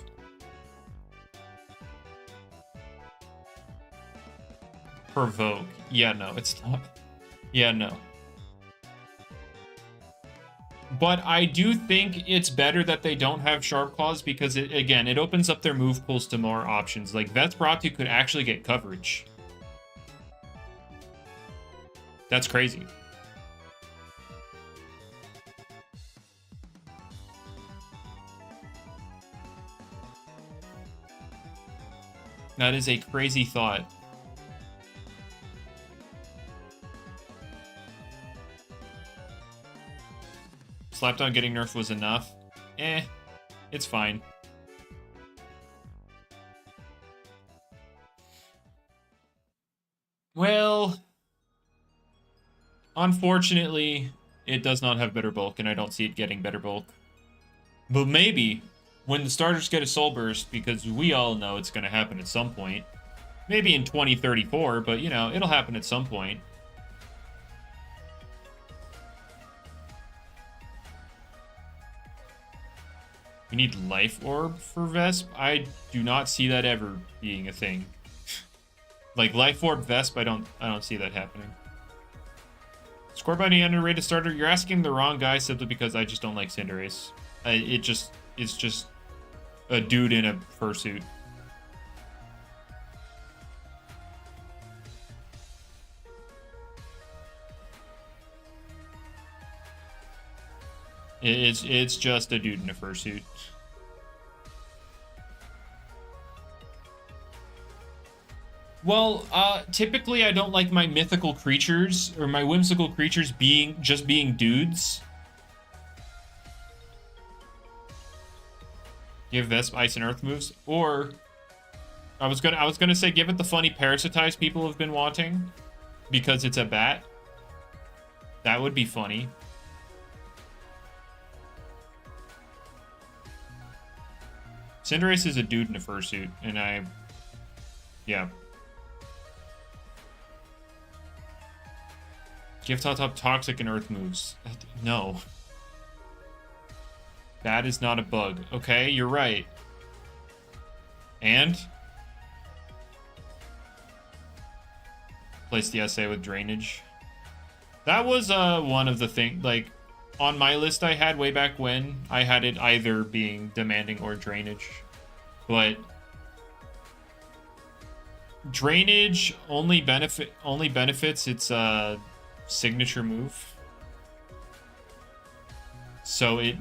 Provoke. Yeah, no, it's not. Yeah, no. But I do think it's better that they don't have Sharp Claws because, it opens up their move pools to more options. Like, Vesperatu could actually get coverage. That's crazy. That is a crazy thought. Slapdown getting nerfed was enough. It's fine. Well, unfortunately, it does not have better bulk, and I don't see it getting better bulk. But maybe, when the starters get a Soul Burst, because we all know it's going to happen at some point. Maybe in 2034, but, you know, it'll happen at some point. We need life orb for Vesp? I do not see that ever being a thing. Like life orb Vesp, I don't see that happening. Score by any underrated starter? You're asking the wrong guy simply because I just don't like Cinderace. It's just a dude in a fursuit. It's just a dude in a fursuit. Well, typically I don't like my mythical creatures or my whimsical creatures being dudes. Give Vesp Ice and Earth moves, or I was gonna say give it the funny parasitize people have been wanting because it's a bat. That would be funny. Cinderace is a dude in a fursuit, and yeah. Give Top Toxic and Earth moves. No. That is not a bug. Okay, you're right. And? Place the SA with Drainage. That was one of the things, like, on my list I had way back when, I had it either being Demanding or Drainage. But Drainage only benefits its signature move. So it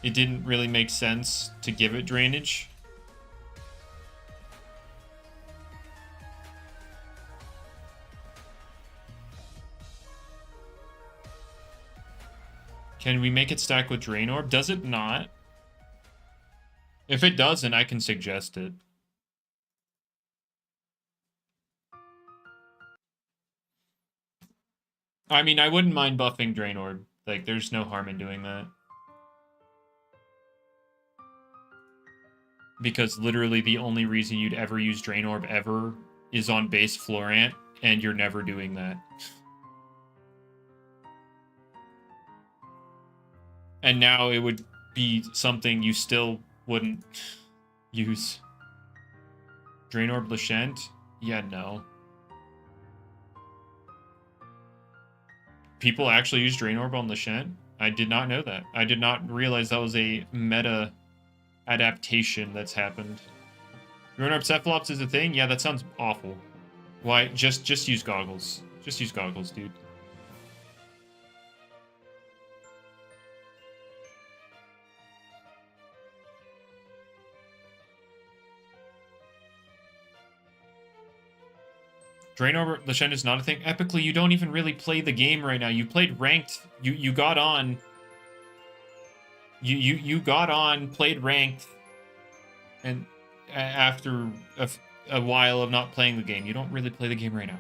didn't really make sense to give it Drainage. Can we make it stack with Drain Orb? Does it not? If it doesn't, I can suggest it. I mean, I wouldn't mind buffing Drain Orb. Like, there's no harm in doing that. Because literally the only reason you'd ever use Drain Orb ever is on base Florant, and you're never doing that. And now it would be something you still wouldn't use. Drain Orb Lashent? Yeah, no. People actually use Drain Orb on Lashent? I did not know that. I did not realize that was a meta adaptation that's happened. Drain Orb Cephalops is a thing? Yeah, that sounds awful. Why? Just use goggles. Just use goggles, dude. Drain Orb Lashent is not a thing. Epically, you don't even really play the game right now. You played ranked. You got on. You got on, played ranked, and after a while of not playing the game, you don't really play the game right now.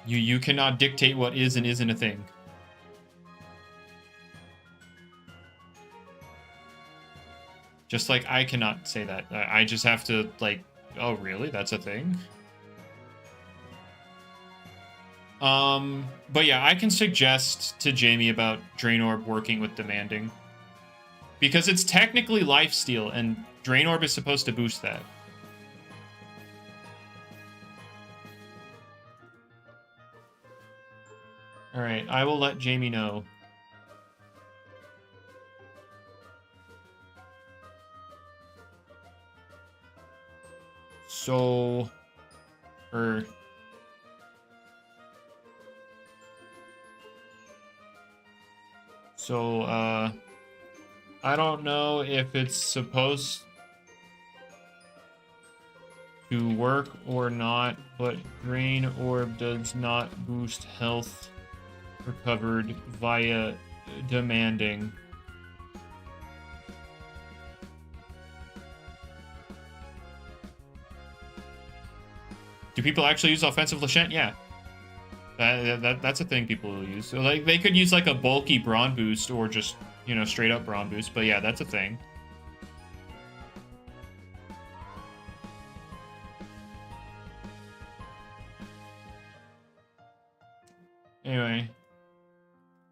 You cannot dictate what is and isn't a thing. Just like I cannot say that. I just have to, like, oh, really? That's a thing? But yeah, I can suggest to Jamie about Drain Orb working with Demanding. Because it's technically Lifesteal, and Drain Orb is supposed to boost that. Alright, I will let Jamie know. So, I don't know if it's supposed to work or not, but Drain Orb does not boost health recovered via Demanding. Do people actually use offensive Lashent? Yeah. That's a thing people will use. So, like, they could use, like, a bulky Brawn boost or just, you know, straight up Brawn boost. But yeah, that's a thing. Anyway.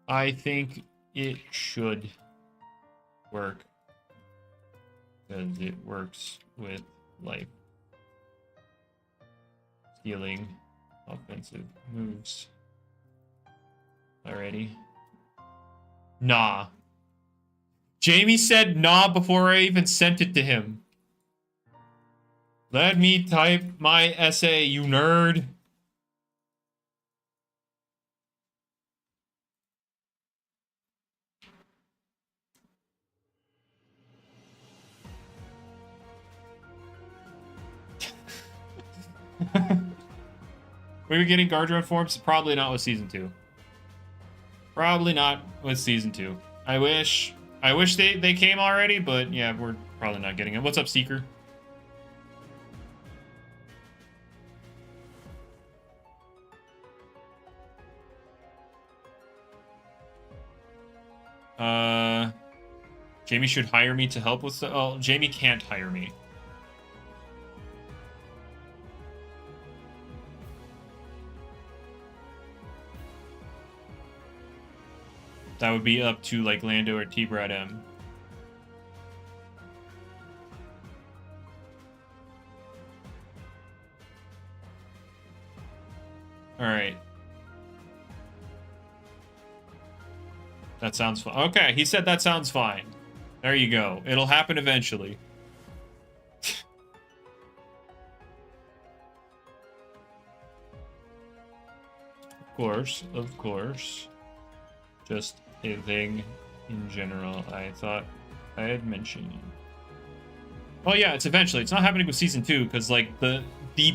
I think it should work. Because it works with life. Stealing offensive moves. Alrighty. Nah. Jamie said nah before I even sent it to him. Let me type my essay, you nerd. We were getting guard drone forms? Probably not with season 2. Probably not with season 2. I wish they came already, but yeah, we're probably not getting it. What's up, Seeker? Jamie should hire me to help with the... Oh, Jamie can't hire me. That would be up to, like, Lando or T-Brad M. Alright. That sounds fine. Okay, he said that sounds fine. There you go. It'll happen eventually. Of course. Just a thing in general I thought I had mentioned. Oh yeah, it's eventually. It's not happening with season 2 because like the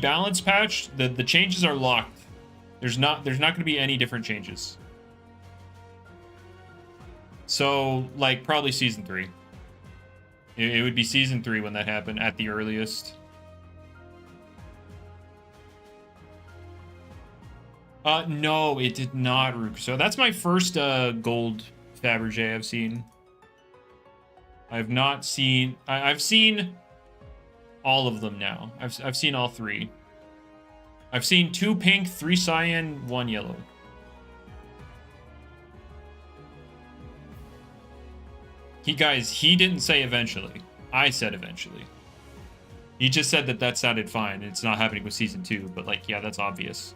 balance patch, the changes are locked. There's not going to be any different changes. So like probably season 3. It would be season 3 when that happened at the earliest. No, it did not, Rook. So that's my first gold Fabergé I've seen. I've not seen... I've seen all of them now. I've seen all 3. I've seen 2 pink, 3 cyan, 1 yellow. He didn't say eventually. I said eventually. He just said that sounded fine. It's not happening with season 2, but like, yeah, that's obvious.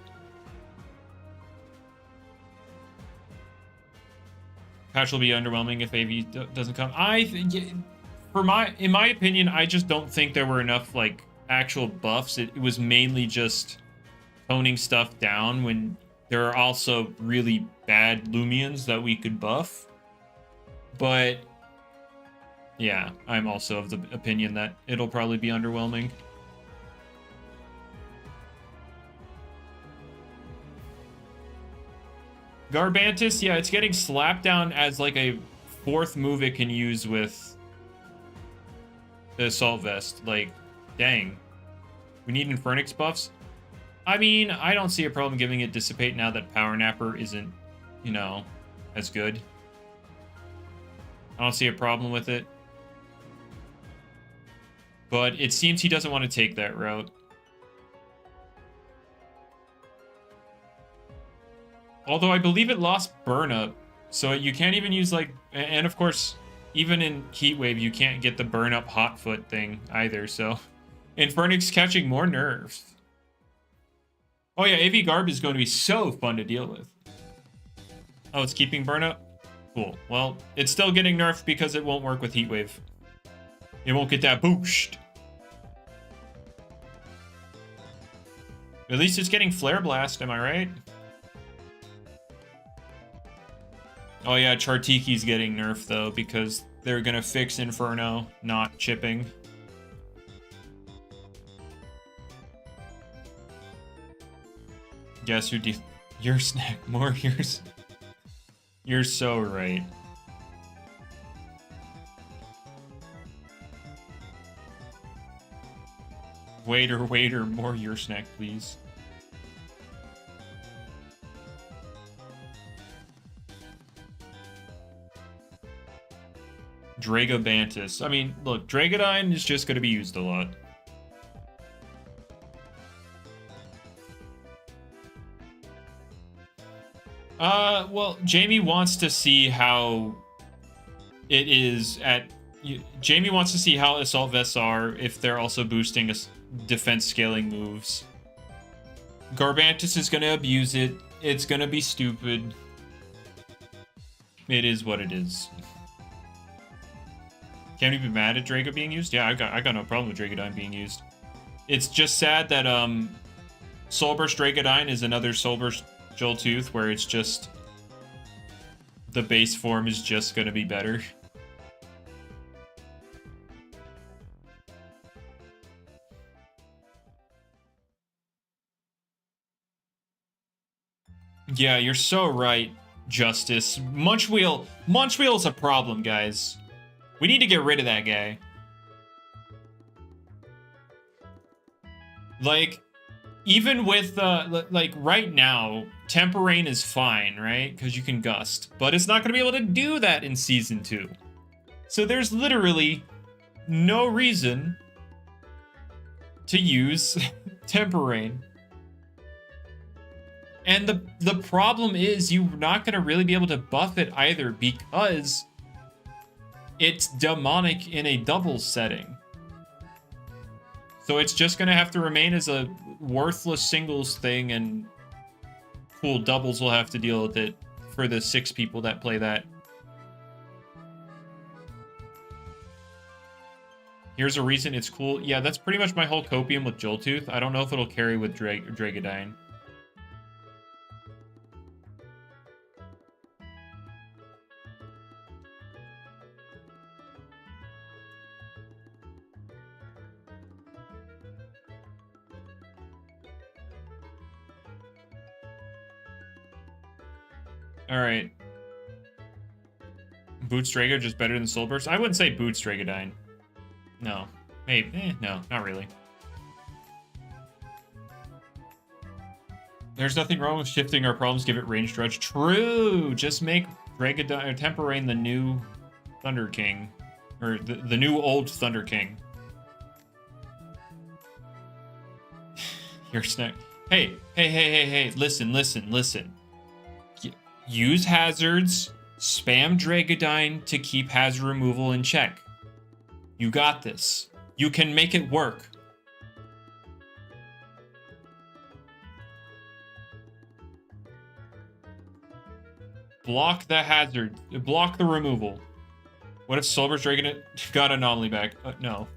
Patch will be underwhelming if AV doesn't come. In my opinion, I just don't think there were enough like actual buffs. It was mainly just toning stuff down when there are also really bad Loomians that we could buff. But yeah, I'm also of the opinion that it'll probably be underwhelming. Garbantis, yeah, it's getting slapped down as like a 4th move it can use with the Assault Vest. Like, dang. We need Infernix buffs? I mean, I don't see a problem giving it Dissipate now that Power Napper isn't, you know, as good. I don't see a problem with it. But it seems he doesn't want to take that route. Although I believe it lost burn up, so you can't even use like, and of course, even in Heatwave, you can't get the burn up hot foot thing either. So, Infernix catching more nerfs. Oh yeah, AV Garb is going to be so fun to deal with. Oh, it's keeping burn up? Cool. Well, it's still getting nerfed because it won't work with Heatwave. It won't get that boost. At least it's getting Flare Blast, am I right? Oh yeah, Chartiki's getting nerfed though because they're gonna fix Inferno not chipping. Guess who your snack more yours. You're so right. Waiter, more your snack, please. Dragobantis. I mean, look, Dragodine is just going to be used a lot. Well, Jamie wants to see how it is at... Jamie wants to see how assault vests are if they're also boosting defense scaling moves. Garbantus is going to abuse it. It's going to be stupid. It is what it is. Can't you be mad at Drago being used? Yeah, I got no problem with Dragodine being used. It's just sad that Soulburst Dragodine is another Soulburst Joltooth where it's just the base form is just going to be better. Yeah, you're so right, Justice. Munchwheel's a problem, guys. We need to get rid of that guy. Like, even with, like, right now, Temperain is fine, right? Because you can Gust. But it's not going to be able to do that in Season 2. So there's literally no reason to use Temperain. And the problem is you're not going to really be able to buff it either because it's demonic in a double setting. So it's just going to have to remain as a worthless singles thing, and cool, doubles will have to deal with it for the 6 people that play that. Here's a reason it's cool. Yeah, that's pretty much my whole copium with Joltooth. I don't know if it'll carry with Dragodine. Alright. Boots Drago just better than Soulburst? I wouldn't say Boots Dragodine. No. Maybe. No, not really. There's nothing wrong with shifting our problems, give it range dredge. True! Just make Dragodine or Temperain the new Thunder King. Or the new old Thunder King. You're snack. Hey, listen. Use hazards, spam Dragodine to keep hazard removal in check. You got this. You can make it work. Block the hazard. Block the removal. What if Soulburst Dragon got Anomaly back? No.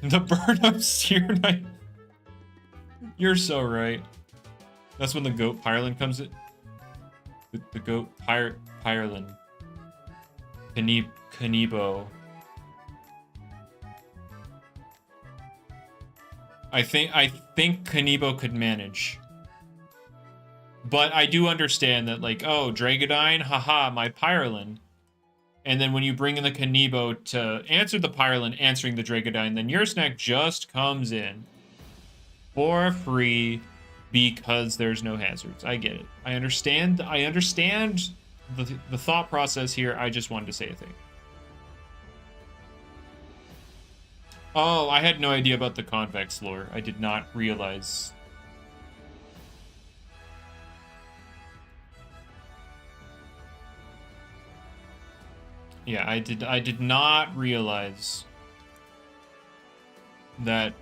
The burn up Seer Knight. You're so right. That's when the goat Pyrelin comes in. The goat Pyrelin. Kanibo. I think Kanibo could manage. But I do understand that, like, oh, Dragodine, haha, my Pyrelin. And then when you bring in the Kanibo to answer the Pyrelin, answering the Dragodine, then your snack just comes in for free because there's no hazards. I get it. I understand the thought process here. I just wanted to say a thing. Oh, I had no idea about the convex lore. I did not realize. Yeah, I did not realize that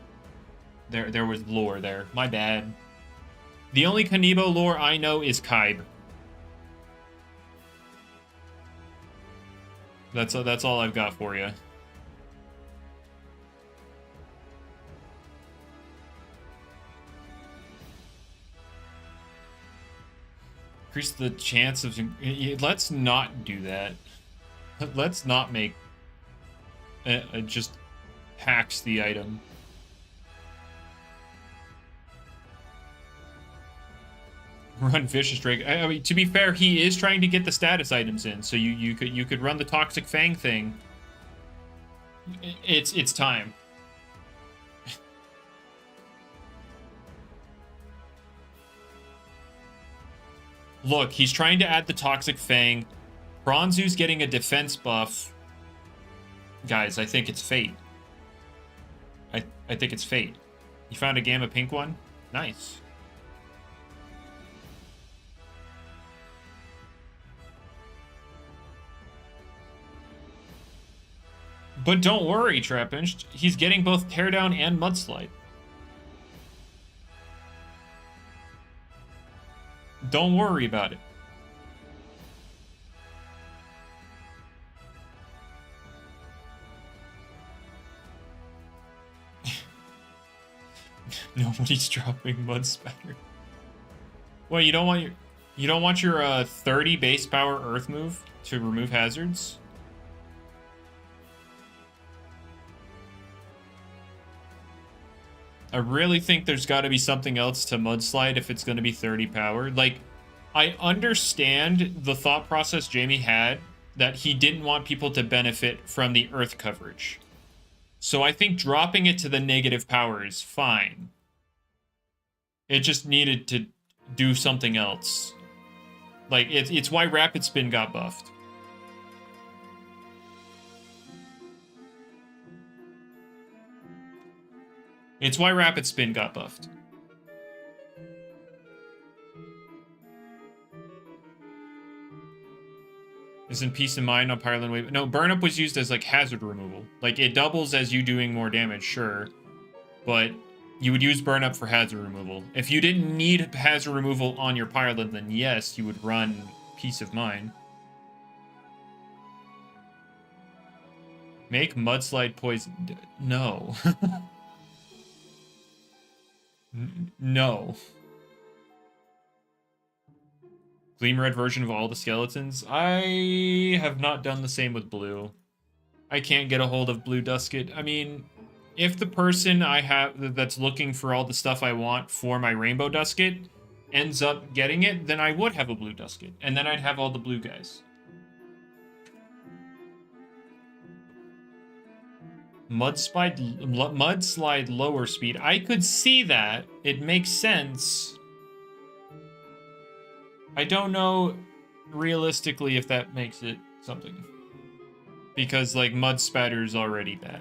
there was lore there. My bad. The only Kanibo lore I know is Kaib. That's all I've got for you. Increase the chance of... Let's not do that. Let's not make... just hacks the item. Run Vicious Drake. I mean, to be fair, he is trying to get the status items in, so you could run the Toxic Fang thing. It's time. Look, he's trying to add the Toxic Fang. Bronzu's getting a defense buff. Guys, I think it's fate. I think it's fate. You found a Gamma Pink one? Nice. But don't worry, Trappinched. He's getting both Teardown and Mudslide. Don't worry about it. Nobody's dropping Mud Spatter. Well, you don't want your 30 base power Earth move to remove hazards? I really think there's got to be something else to Mudslide if it's going to be 30 power. Like, I understand the thought process Jamie had that he didn't want people to benefit from the Earth coverage. So I think dropping it to the negative power is fine. It just needed to do something else. Like, it's why Rapid Spin got buffed. It's why Rapid Spin got buffed. Isn't Peace of Mind on Pyroland Wave? No, Burn Up was used as, like, hazard removal. Like, it doubles as you doing more damage, sure. But you would use Burn Up for hazard removal. If you didn't need hazard removal on your Pyroland, then yes, you would run Peace of Mind. Make Mudslide poison. No. No. Gleam Red version of all the skeletons. I have not done the same with blue. I can't get a hold of blue Dusket. I mean, if the person I have that's looking for all the stuff I want for my rainbow Dusket ends up getting it, then I would have a blue Dusket. And then I'd have all the blue guys. Mudslide lower speed. I could see that. It makes sense. I don't know realistically if that makes it something. Because, like, Mud Spatter's already bad.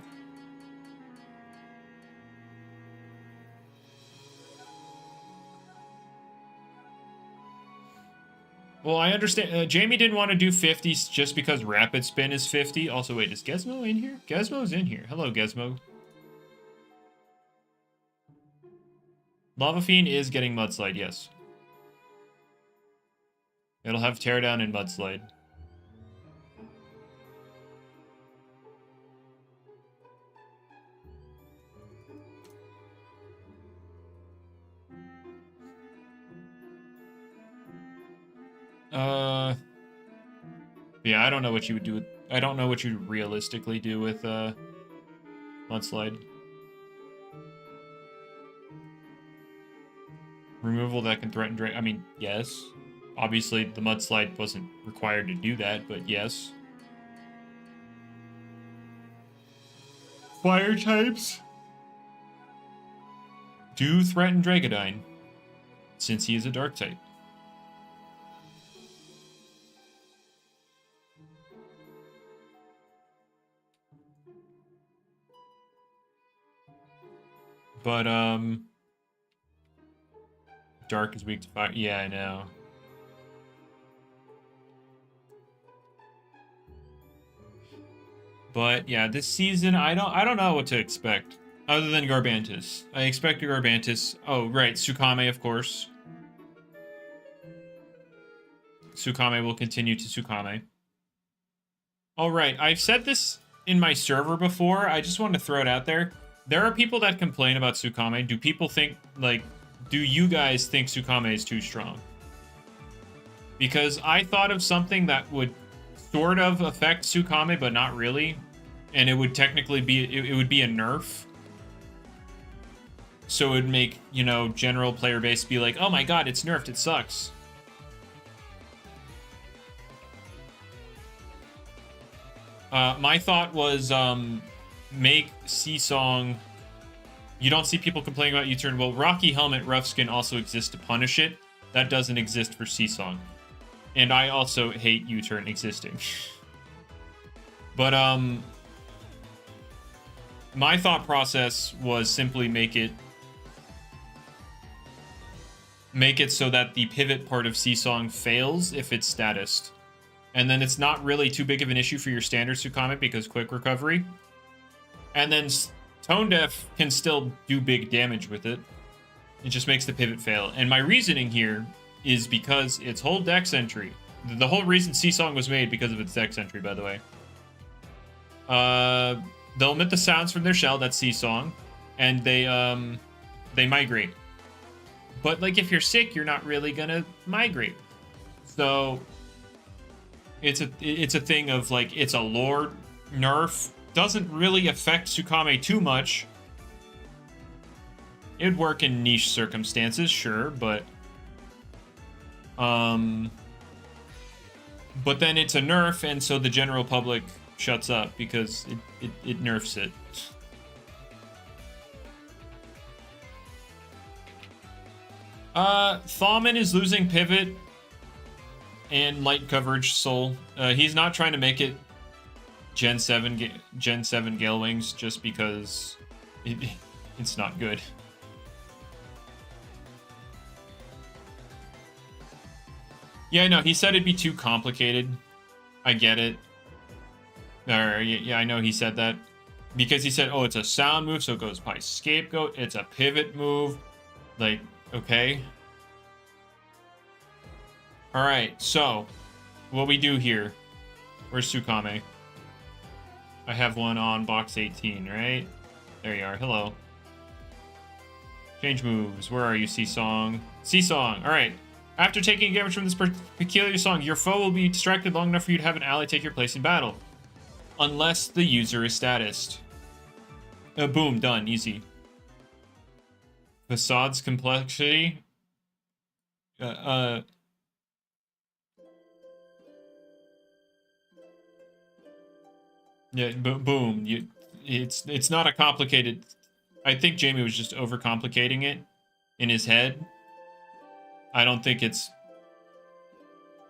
Well, I understand. Jamie didn't want to do 50s just because Rapid Spin is 50. Also, wait, is Gizmo in here? Gizmo's in here. Hello, Gizmo. Lava Fiend is getting Mudslide, yes. It'll have Teardown and Mudslide. Yeah, I don't know what you would do with... I don't know what you'd realistically do with, Mudslide. Removal that can threaten drain... I mean, yes. Obviously, the Mudslide wasn't required to do that, but yes. Fire types do threaten Dragodine, since he is a dark type. But, dark is weak to fire. Yeah, I know. But, yeah, this season, I don't know what to expect. Other than Garbantis. I expect a Garbantis. Oh, right, Tsukame, of course. Tsukame will continue to Tsukame. All right, I've said this in my server before. I just wanted to throw it out there. There are people that complain about Tsukame. Do people think, like, do you guys think Tsukame is too strong? Because I thought of something that would sort of affect Tsukame, but not really. And it would technically be, it would be a nerf. So it would make, you know, general player base be like, oh my god, it's nerfed, it sucks. My thought was, make Seasong... You don't see people complaining about U-turn. Well, Rocky Helmet Rough Skin also exists to punish it. That doesn't exist for Seasong. And I also hate U-turn existing. But, my thought process was simply make it so that the pivot part of Seasong fails if it's statused. And then it's not really too big of an issue for your standard Tsukame because quick recovery. And then Tone Deaf can still do big damage with it. It just makes the pivot fail. And my reasoning here is because its whole dex entry, the whole reason C-Song was made because of its dex entry, by the way. They'll emit the sounds from their shell, that's C-Song, and they migrate. But like if you're sick, you're not really gonna migrate. So it's a thing of like it's a lore nerf. Doesn't really affect Tsukame too much. It'd work in niche circumstances, sure, but then it's a nerf, and so the general public shuts up because it nerfs it. Thaumin is losing pivot and light coverage soul. He's not trying to make it Gen 7 Gale Wings just because it's not good. Yeah, no, he said it'd be too complicated. I get it. Yeah, I know he said that. Because he said, oh, it's a sound move, so it goes by scapegoat. It's a pivot move. Like, okay. Alright, so what we do here. Where's Tsukame? I have one on box 18, right? There you are. Hello. Change moves. Where are you, C-Song? C-Song. Alright. After taking damage from this peculiar song, your foe will be distracted long enough for you to have an ally take your place in battle. Unless the user is statused. Boom. Done. Easy. Facade's complexity. Yeah, boom. It's not a complicated... I think Jamie was just overcomplicating it in his head. I don't think it's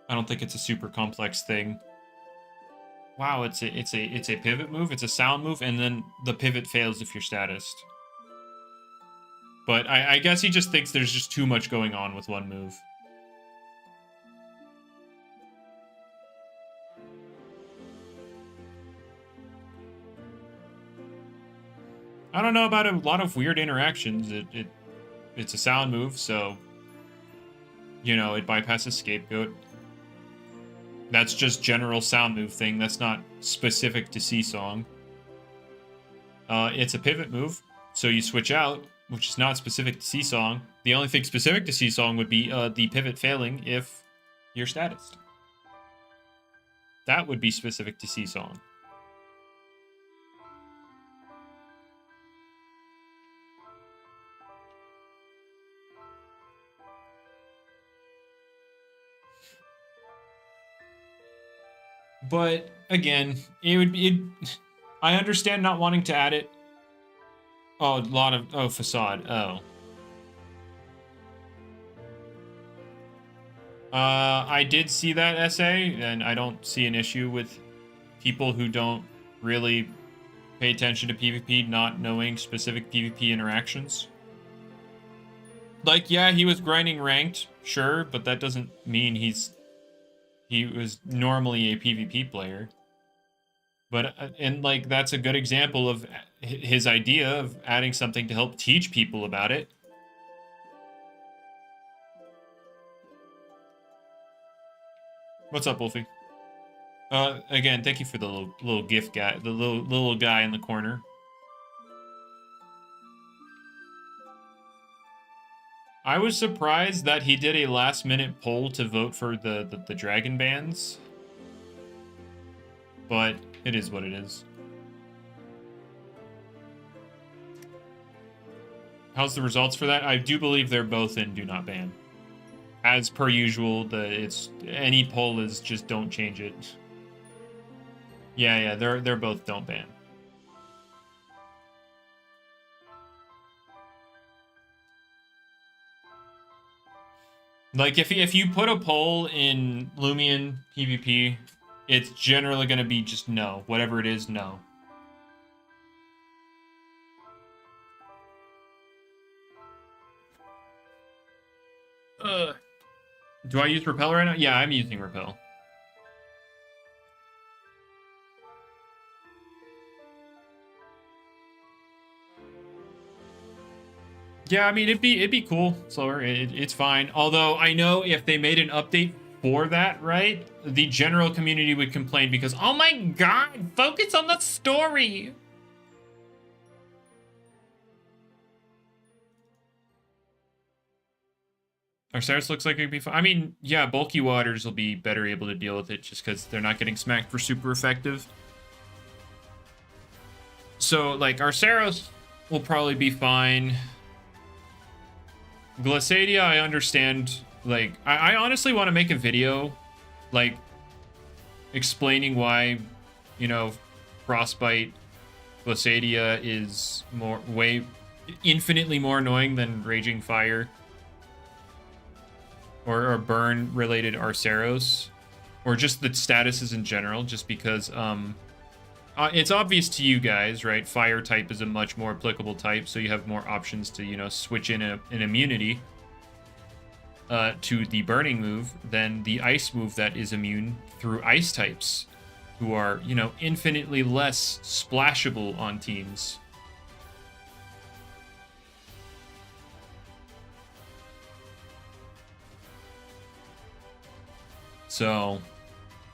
a super complex thing. Wow, it's a pivot move, it's a sound move, and then the pivot fails if you're statused. But I guess he just thinks there's just too much going on with one move. I don't know about a lot of weird interactions. It's a sound move, so you know, it bypasses scapegoat. That's just general sound move thing. That's not specific to C-Song. It's a pivot move, so you switch out, which is not specific to C-Song. The only thing specific to C-Song would be the pivot failing if you're statused. That would be specific to C-Song. But again, I understand not wanting to add it. Oh, a lot of facade. Oh. I did see that essay, and I don't see an issue with people who don't really pay attention to PvP not knowing specific PvP interactions. Like, yeah, he was grinding ranked, sure, but that doesn't mean he was normally a PvP player. But, and like, that's a good example of his idea of adding something to help teach people about it. What's up, Wolfie? Again, thank you for the little gift guy, the little guy in the corner. I was surprised that he did a last-minute poll to vote for the dragon bans. But it is what it is. How's the results for that? I do believe they're both in do not ban. As per usual, any poll is just don't change it. Yeah, they're both don't ban. Like, if you put a poll in Loomian PvP, it's generally going to be just no. Whatever it is, no. Do I use Repel right now? Yeah, I'm using Repel. Yeah, I mean, it'd be cool, slower. It's fine. Although I know if they made an update for that, right, the general community would complain because, oh my god, focus on the story. Arceus looks like it'd be fine. I mean, yeah, bulky waters will be better able to deal with it just because they're not getting smacked for super effective. So, like, Arceus will probably be fine. Glissadia, I understand. Like, I honestly want to make a video, like, explaining why, you know, Frostbite Glissadia is infinitely more annoying than Raging Fire. Or burn-related Arceus. Or just the statuses in general, just because, it's obvious to you guys, right? Fire type is a much more applicable type, so you have more options to, you know, switch in an immunity to the burning move than the ice move that is immune through ice types, who are, you know, infinitely less splashable on teams. So,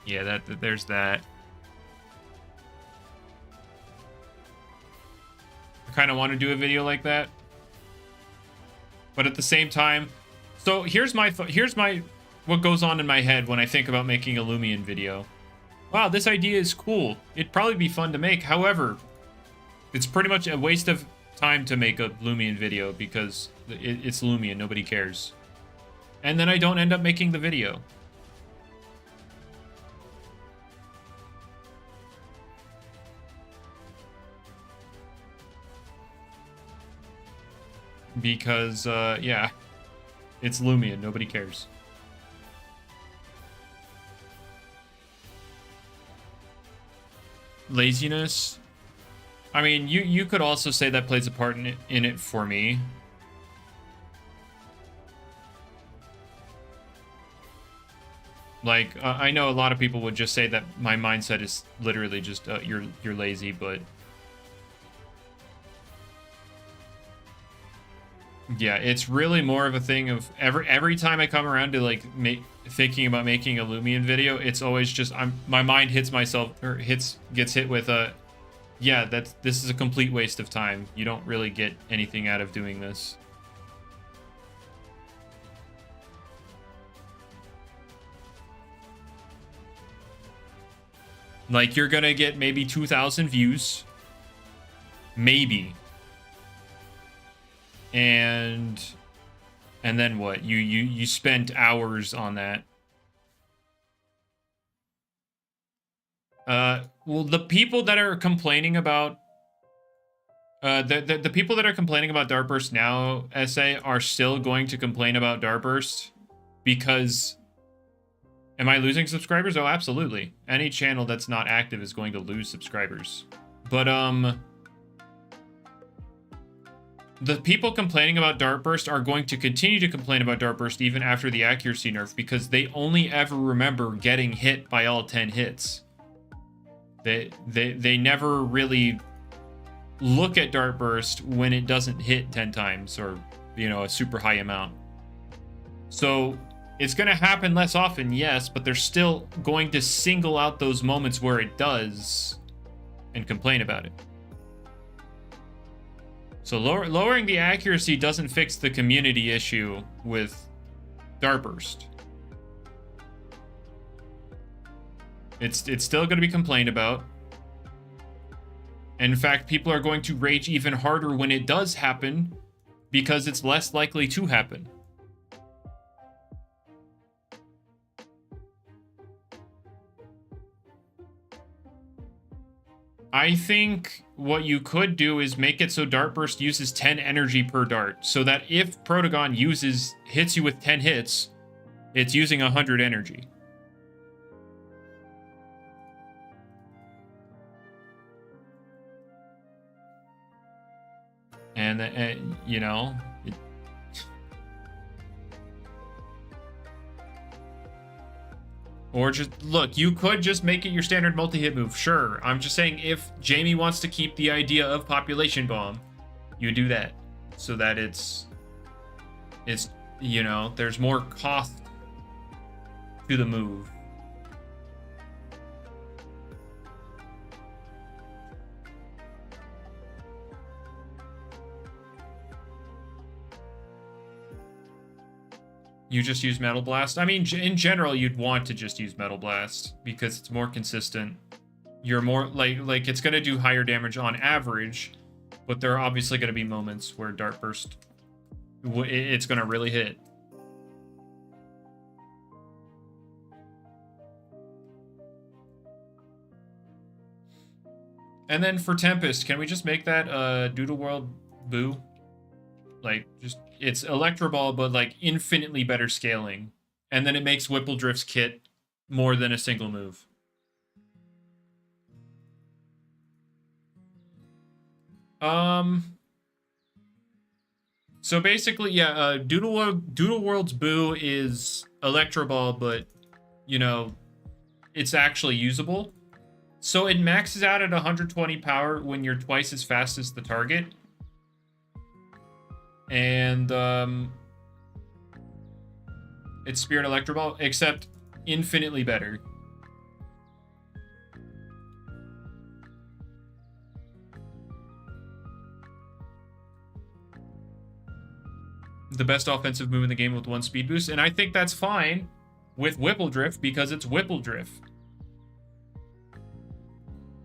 yeah, there's that. I kind of want to do a video like that, but at the same time, so here's my what goes on in my head when I think about making a Loomian video. Wow, this idea is cool. It'd probably be fun to make. However, it's pretty much a waste of time to make a Loomian video because it's Loomian. Nobody cares. And then I don't end up making the video. Because, yeah, it's Loomian. Nobody cares. Laziness. I mean, you could also say that plays a part in it for me. Like, I know a lot of people would just say that my mindset is literally just you're lazy, but yeah, it's really more of a thing of every time I come around to like thinking about making a Loomian video, it's always just my mind hits myself or gets hit with a yeah, this is a complete waste of time. You don't really get anything out of doing this. Like, you're gonna get maybe 2,000 views, maybe. And then what? You spent hours on that. Well, the people that are complaining about the people that are complaining about Dartburst now, SA, are still going to complain about Dartburst because am I losing subscribers? Oh, absolutely. Any channel that's not active is going to lose subscribers. But the people complaining about Dartburst are going to continue to complain about Dartburst even after the accuracy nerf because they only ever remember getting hit by all 10 hits. They never really look at Dartburst when it doesn't hit 10 times or, you know, a super high amount. So it's going to happen less often, yes, but they're still going to single out those moments where it does and complain about it. So lowering the accuracy doesn't fix the community issue with Dartburst. It's still going to be complained about. And in fact, people are going to rage even harder when it does happen because it's less likely to happen. I think what you could do is make it so Dartburst uses 10 energy per dart, so that if Protagon hits you with 10 hits, it's using 100 energy. And you know, or just, look, you could just make it your standard multi-hit move, sure. I'm just saying if Jamie wants to keep the idea of Population Bomb, you do that. so that it's you know, there's more cost to the move. You just use Metal Blast? I mean, in general, you'd want to just use Metal Blast because it's more consistent. You're more like it's going to do higher damage on average, but there are obviously going to be moments where Dart Burst, it's going to really hit. And then for Tempest, can we just make that Doodle World Boo? Like, just, it's Electro Ball, but like infinitely better scaling. And then it makes Whippledrift's kit more than a single move. So basically, yeah, Doodle World's Boo is Electro Ball, but, you know, it's actually usable. So it maxes out at 120 power when you're twice as fast as the target. And it's Spirit Electro Ball, except infinitely better. The best offensive move in the game with 1 speed boost, and I think that's fine with Whippledrift because it's Whippledrift.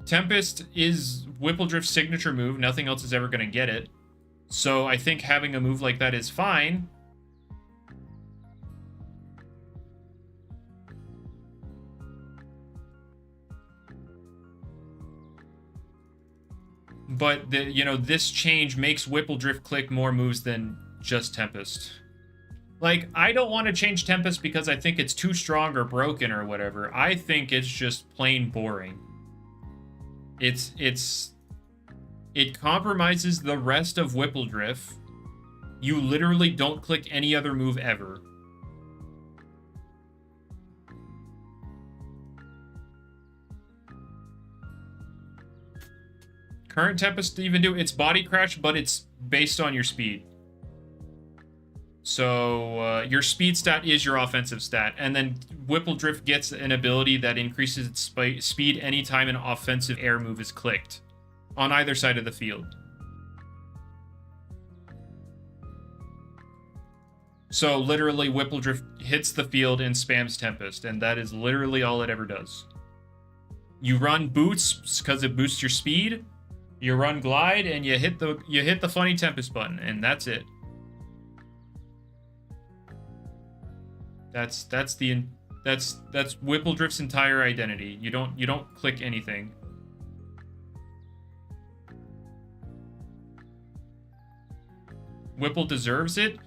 Tempest is Whippledrift's signature move. Nothing else is ever going to get it. So I think having a move like that is fine. But you know, this change makes Whippledrift click more moves than just Tempest. Like, I don't want to change Tempest because I think it's too strong or broken or whatever. I think it's just plain boring. It compromises the rest of Whippledrift. You literally don't click any other move ever. Current Tempest even do its body crash, but it's based on your speed. So your speed stat is your offensive stat, and then Whippledrift gets an ability that increases its speed anytime an offensive air move is clicked on either side of the field. So literally Whippledrift hits the field and spams Tempest, and that is literally all it ever does. You run Boots because it boosts your speed. You run Glide and you hit the funny Tempest button, and that's it. That's Whippledrift's entire identity. You don't click anything. Whipple deserves it.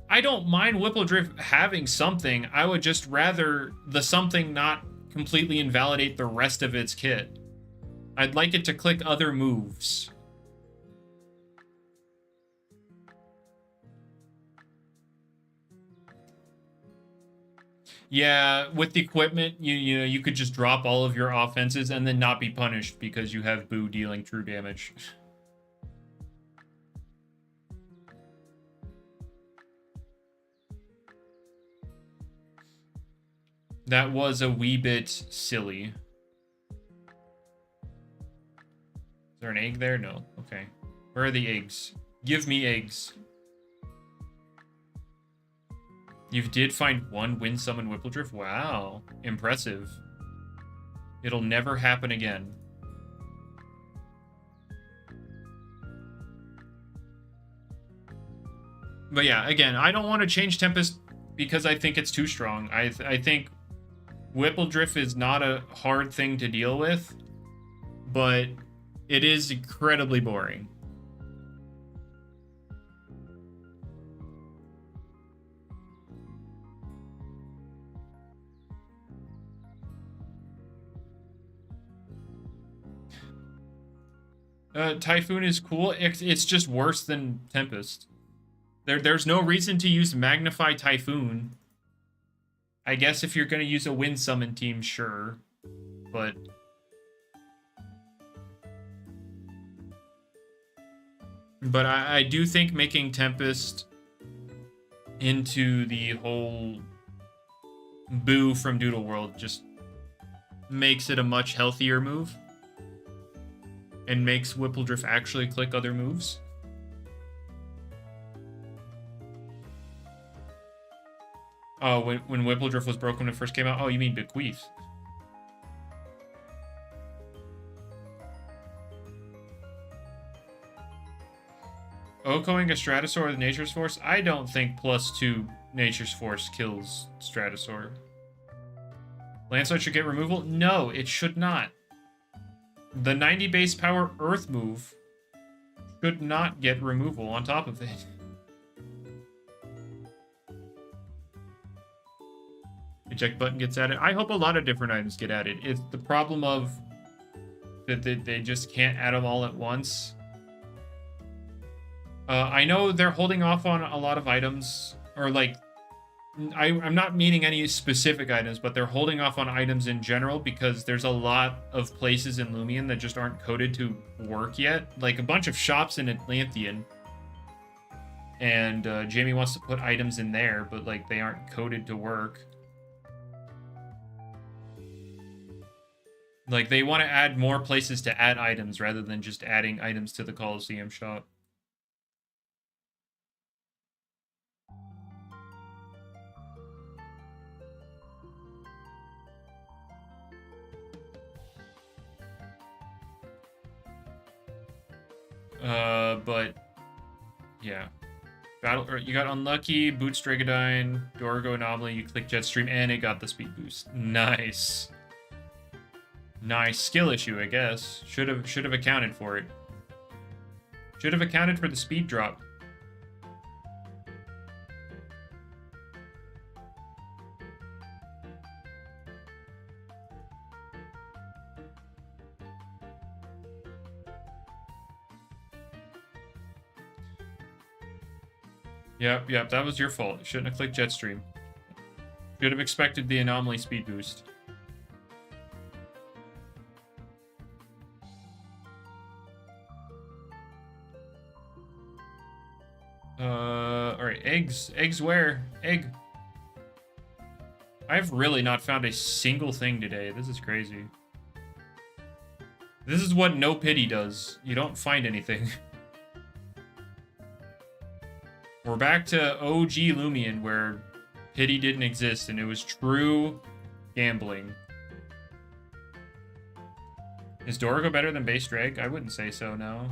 I don't mind Whippledrift having something. I would just rather the something not completely invalidate the rest of its kit. I'd like it to click other moves. Yeah, with the equipment, you know, you could just drop all of your offenses and then not be punished because you have Boo dealing true damage. That was a wee bit silly. Is there an egg there? No. Okay. Where are the eggs? Give me eggs. You did find one win summon Whippledrift? Wow. Impressive. It'll never happen again. But yeah, again, I don't want to change Tempest because I think it's too strong. I think Whippledrift is not a hard thing to deal with, but it is incredibly boring. Typhoon is cool. It's just worse than Tempest. There's no reason to use Magnify Typhoon. I guess if you're going to use a Wind Summon team, sure. But I do think making Tempest into the whole Boo from Doodle World just makes it a much healthier move. And makes Whippledrift actually click other moves. Oh, when Whippledrift was broken when it first came out? Oh, you mean Bequeath. Okoing a Stratosaur with Nature's Force? I don't think +2 Nature's Force kills Stratosaur. Landslide should get removal? No, it should not. The 90 base power Earth move should not get removal on top of it. Eject button gets added. I hope a lot of different items get added. It's the problem of that they just can't add them all at once. I know they're holding off on a lot of items, or like, I'm not meaning any specific items, but they're holding off on items in general because there's a lot of places in Loomian that just aren't coded to work yet. Like a bunch of shops in Atlantean. And Jamie wants to put items in there, but like they aren't coded to work. Like they want to add more places to add items rather than just adding items to the Coliseum shop. But yeah, you got Unlucky, Boots Dragodine, Dorgo Anomaly, you click Jetstream, and it got the speed boost. Nice. Nice skill issue, I guess. Should have accounted for it. Should have accounted for the speed drop. Yep, that was your fault. Shouldn't have clicked Jetstream. Should have expected the Anomaly speed boost. Alright, eggs. Eggs where? Egg. I've really not found a single thing today. This is crazy. This is what No Pity does. You don't find anything. We're back to OG Loomian, where pity didn't exist, and it was true gambling. Is Dorgo better than Base Drag? I wouldn't say so, no.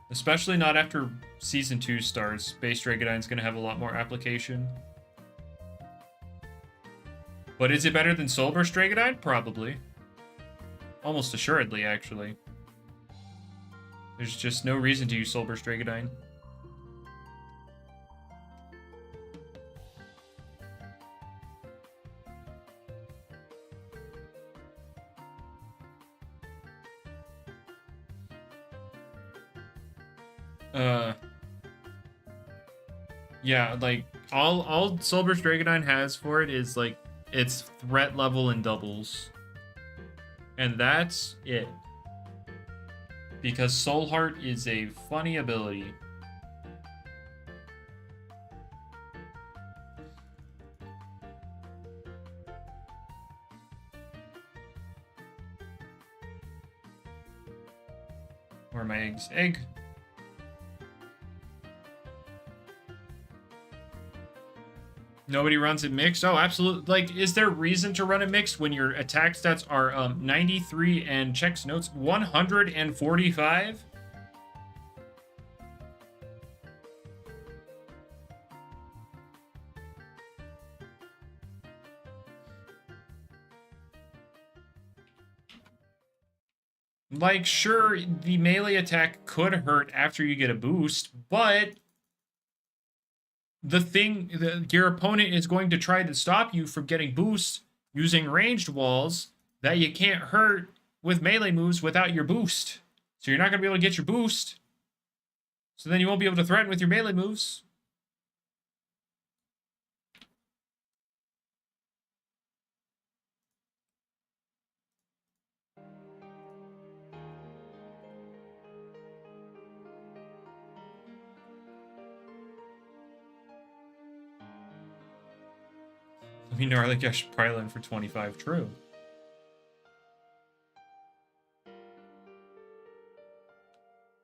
Especially not after Season 2 starts. Base Dragodine's going to have a lot more application. But is it better than Soulburst Dragodine? Probably. Almost assuredly, actually. There's just no reason to use Soulburst Dragodine. Yeah, like, all Soulburst Dragodine has for it is, like, its threat level in doubles. And that's it. Because Soul Heart is a funny ability. Where are my eggs? Egg. Nobody runs it mixed? Oh, absolutely. Like, is there reason to run it mixed when your attack stats are 93 and checks notes 145? Like, sure, the melee attack could hurt after you get a boost, but your opponent is going to try to stop you from getting boosts using ranged walls that you can't hurt with melee moves without your boost. So you're not going to be able to get your boost. So then you won't be able to threaten with your melee moves. mean, Gnarly Gash Pylon for 25. True.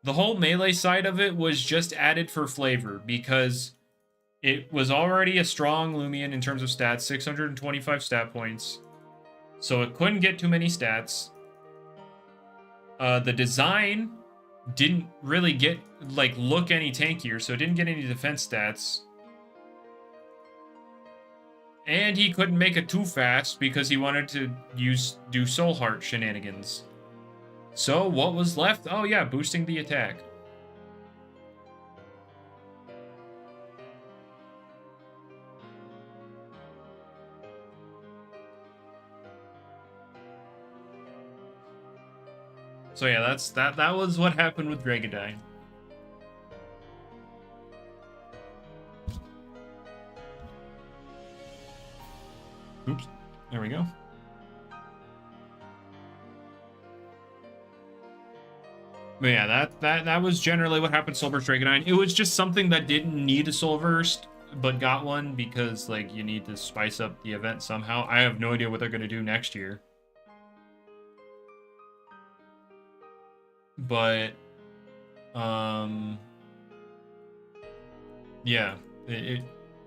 The whole melee side of it was just added for flavor because it was already a strong Loomian in terms of stats, 625 stat points. So it couldn't get too many stats. The design didn't really get, like, look any tankier, so it didn't get any defense stats. And he couldn't make it too fast because he wanted to do Soul Heart shenanigans. So what was left? Oh yeah, boosting the attack. So yeah, that was what happened with Dragadine. Oops. There we go. But yeah, that was generally what happened to Soulburst Dragonine. It was just something that didn't need a Soulburst, but got one because, like, you need to spice up the event somehow. I have no idea what they're going to do next year. But, yeah.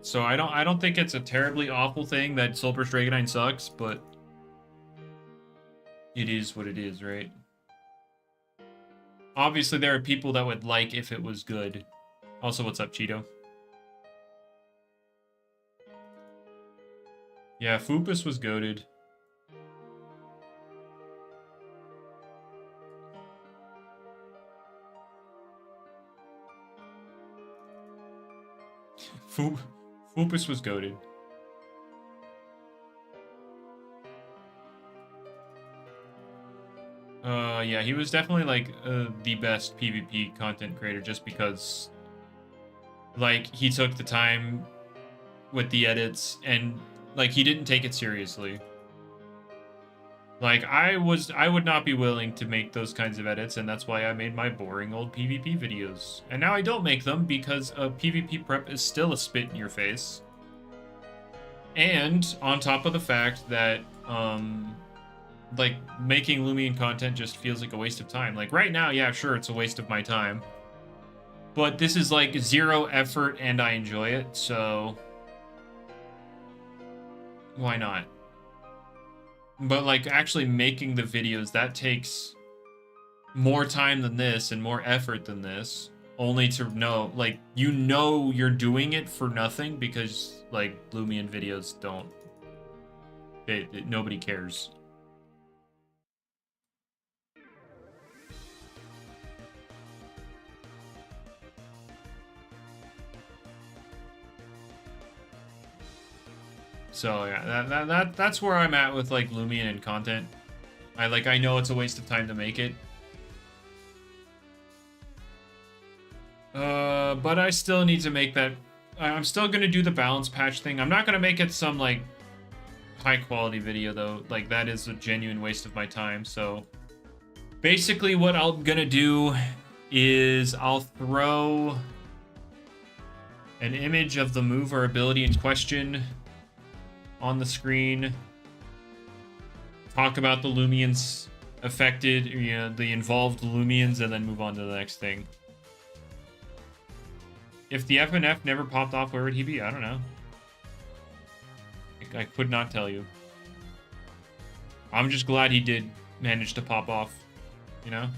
So I don't think it's a terribly awful thing that Soulburst Dragonine sucks, but it is what it is, right? Obviously, there are people that would like if it was good. Also, what's up, Cheeto? Yeah, Foopus was goated. Foopus was goated. Yeah, he was definitely, like, the best PvP content creator just because, like, he took the time with the edits and, like, he didn't take it seriously. Like, I would not be willing to make those kinds of edits, and that's why I made my boring old PvP videos. And now I don't make them because PvP prep is still a spit in your face. And on top of the fact that, like, making Loomian content just feels like a waste of time. Like, right now, yeah, sure, it's a waste of my time. But this is, like, 0 effort, and I enjoy it, so why not? But, like, actually making the videos, that takes more time than this and more effort than this, only to know, like, you know you're doing it for nothing because, like, Loomian videos don't... nobody cares. So yeah, that's where I'm at with, like, Loomian and content. I know it's a waste of time to make it. But I still need to make that. I'm still gonna do the balance patch thing. I'm not gonna make it some, like, high quality video though. Like, that is a genuine waste of my time. So basically what I'm gonna do is I'll throw an image of the move or ability in question on the screen, talk about the Loomians affected, you know, the involved Loomians, and then move on to the next thing. If the FNF never popped off, where would he be? I don't know. I could not tell you. I'm just glad he did manage to pop off, you know?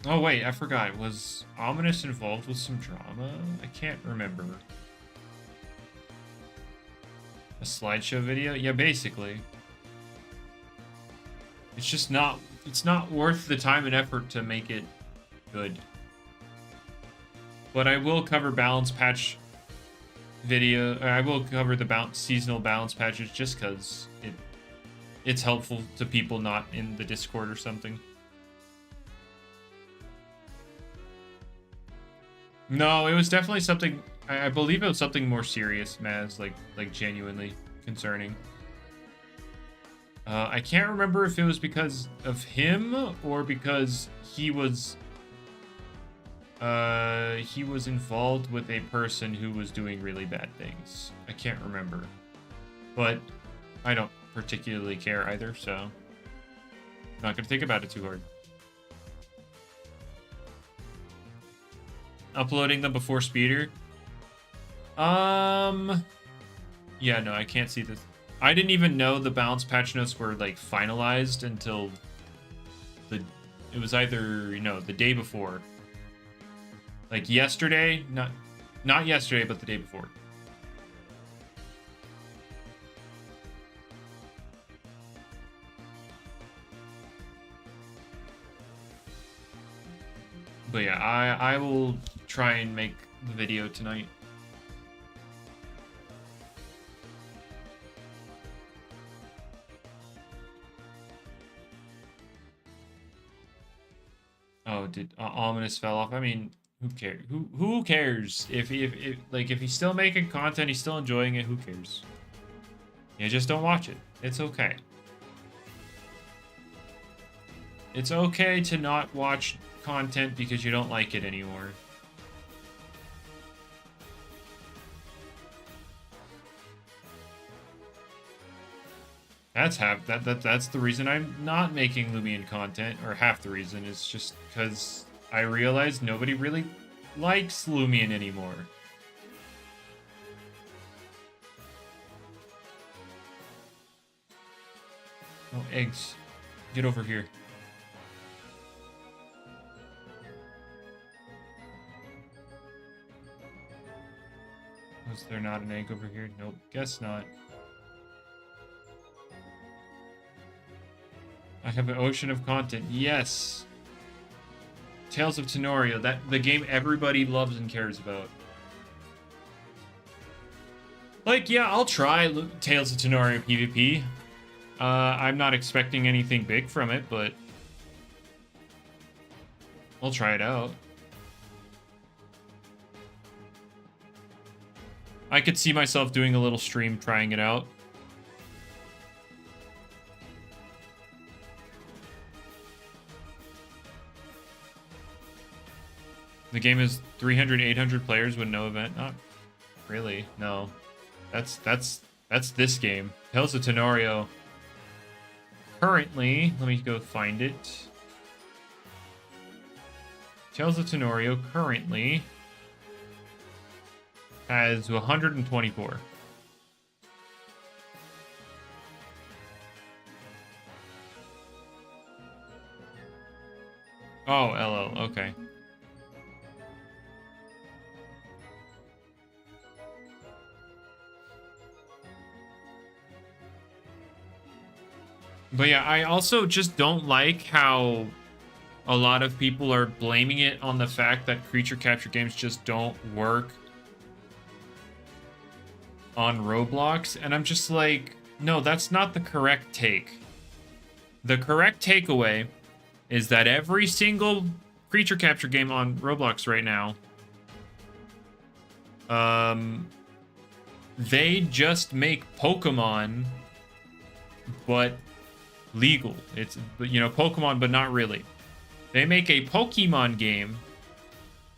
Oh wait, I forgot. Was Ominous involved with some drama? I can't remember. A slideshow video? Yeah, basically. It's just not... It's not worth the time and effort to make it good. But I will cover balance patch video... I will cover the seasonal balance patches just because it's helpful to people not in the Discord or something. No, it was definitely something... I believe it was something more serious, Maz, like genuinely concerning. I can't remember if it was because of him or because he was He was involved with a person who was doing really bad things. I can't remember. But I don't particularly care either, so I'm not gonna think about it too hard. Uploading them before speeder? Yeah, no, I can't see this. I didn't even know the balance patch notes were like finalized until it was either, you know, the day before. Like yesterday, not yesterday, but the day before. But yeah, I will try and make the video tonight. Oh, did Ominous fell off? I mean, who cares? Who cares? If he's still making content, he's still enjoying it, who cares? You just don't watch it. It's okay. It's okay to not watch content because you don't like it anymore. That's the reason I'm not making Loomian content, or half the reason is just because I realized nobody really likes Loomian anymore. Oh, eggs. Get over here. Was there not an egg over here? Nope, guess not. I have an ocean of content. Yes. Tales of Tenorio, the game everybody loves and cares about. Like, yeah, I'll try Tales of Tenorio PvP. I'm not expecting anything big from it, but I'll try it out. I could see myself doing a little stream trying it out. The game is 300, 800 players with no event. Not really. No. That's this game. Tales of Tenorio. Currently, let me go find it. Tales of Tenorio currently has 124. Oh, LL, okay. But yeah, I also just don't like how a lot of people are blaming it on the fact that creature capture games just don't work on Roblox. And I'm just like, no, that's not the correct take. The correct takeaway is that every single creature capture game on Roblox right now, they just make Pokemon, but legal. It's, you know, Pokemon, but not really. They make a Pokemon game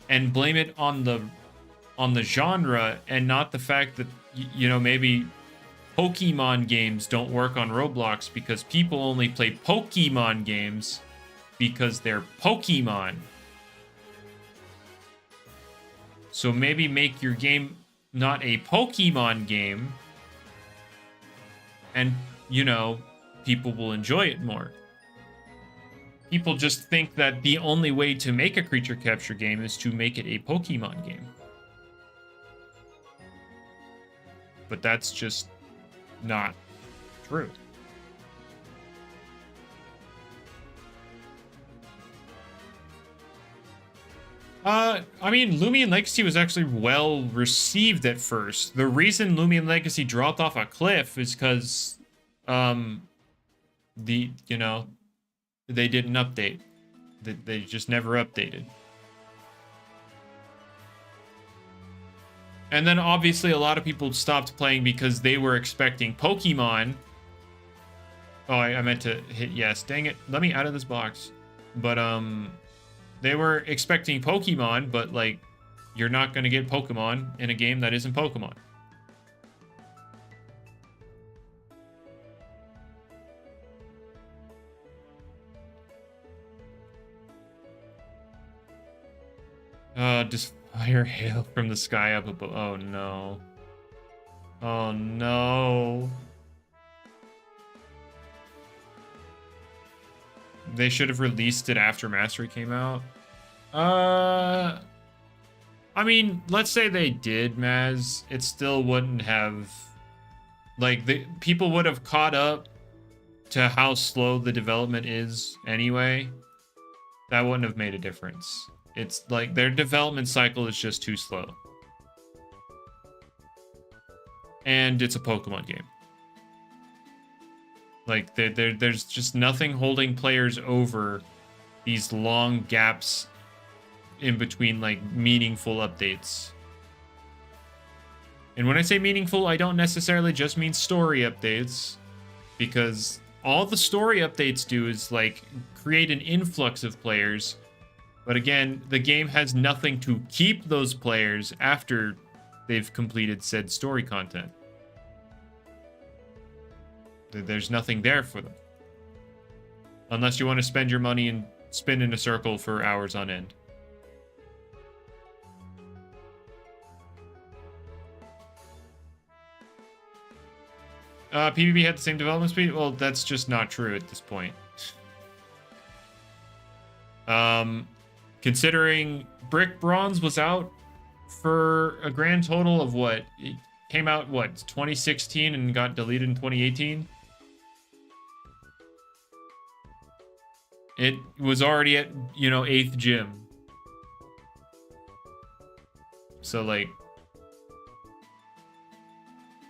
and blame it on the genre and not the fact that, you know, maybe Pokemon games don't work on Roblox because people only play Pokemon games because they're Pokemon. So maybe make your game not a Pokemon game and, you know, people will enjoy it more. People just think that the only way to make a creature capture game is to make it a Pokemon game. But that's just not true. I mean, Loomian Legacy was actually well received at first. The reason Loomian Legacy dropped off a cliff is because, you know, they didn't update. They just never updated. And then obviously a lot of people stopped playing because they were expecting Pokemon. Oh, I meant to hit yes. Dang it. Let me out of this box. But, They were expecting Pokemon, but like, you're not going to get Pokemon in a game that isn't Pokemon. Just fire hail from the sky up above. Oh no. Oh no. They should have released it after Mastery came out. I mean, let's say they did, Maz. It still wouldn't have... Like, people would have caught up to how slow the development is anyway. That wouldn't have made a difference. It's like their development cycle is just too slow. And it's a Pokemon game. Like, there's just nothing holding players over these long gaps in between, like, meaningful updates. And when I say meaningful, I don't necessarily just mean story updates, because all the story updates do is, like, create an influx of players. But again, the game has nothing to keep those players after they've completed said story content. There's nothing there for them. Unless you want to spend your money and spin in a circle for hours on end. PvP had the same development speed? Well, that's just not true at this point. Considering Brick Bronze was out for a grand total of what? It came out, what, 2016 and got deleted in 2018? It was already at, you know, 8th gym. So, like...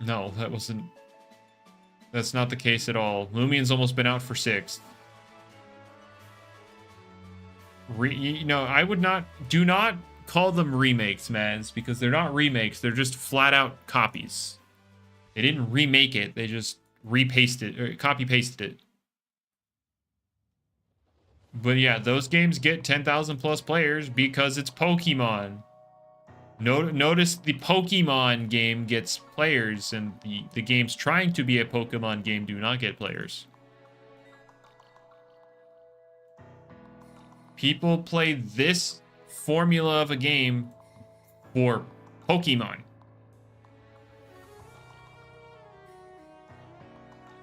No, that wasn't... That's not the case at all. Loomian's almost been out for 6th. You know, I would not... Do not call them remakes, Maz, because they're not remakes. They're just flat-out copies. They didn't remake it. They just repasted or copy-pasted it. But yeah, those games get 10,000 plus players because it's Pokemon. Notice the Pokemon game gets players, and the games trying to be a Pokemon game do not get players. People play this formula of a game for Pokemon.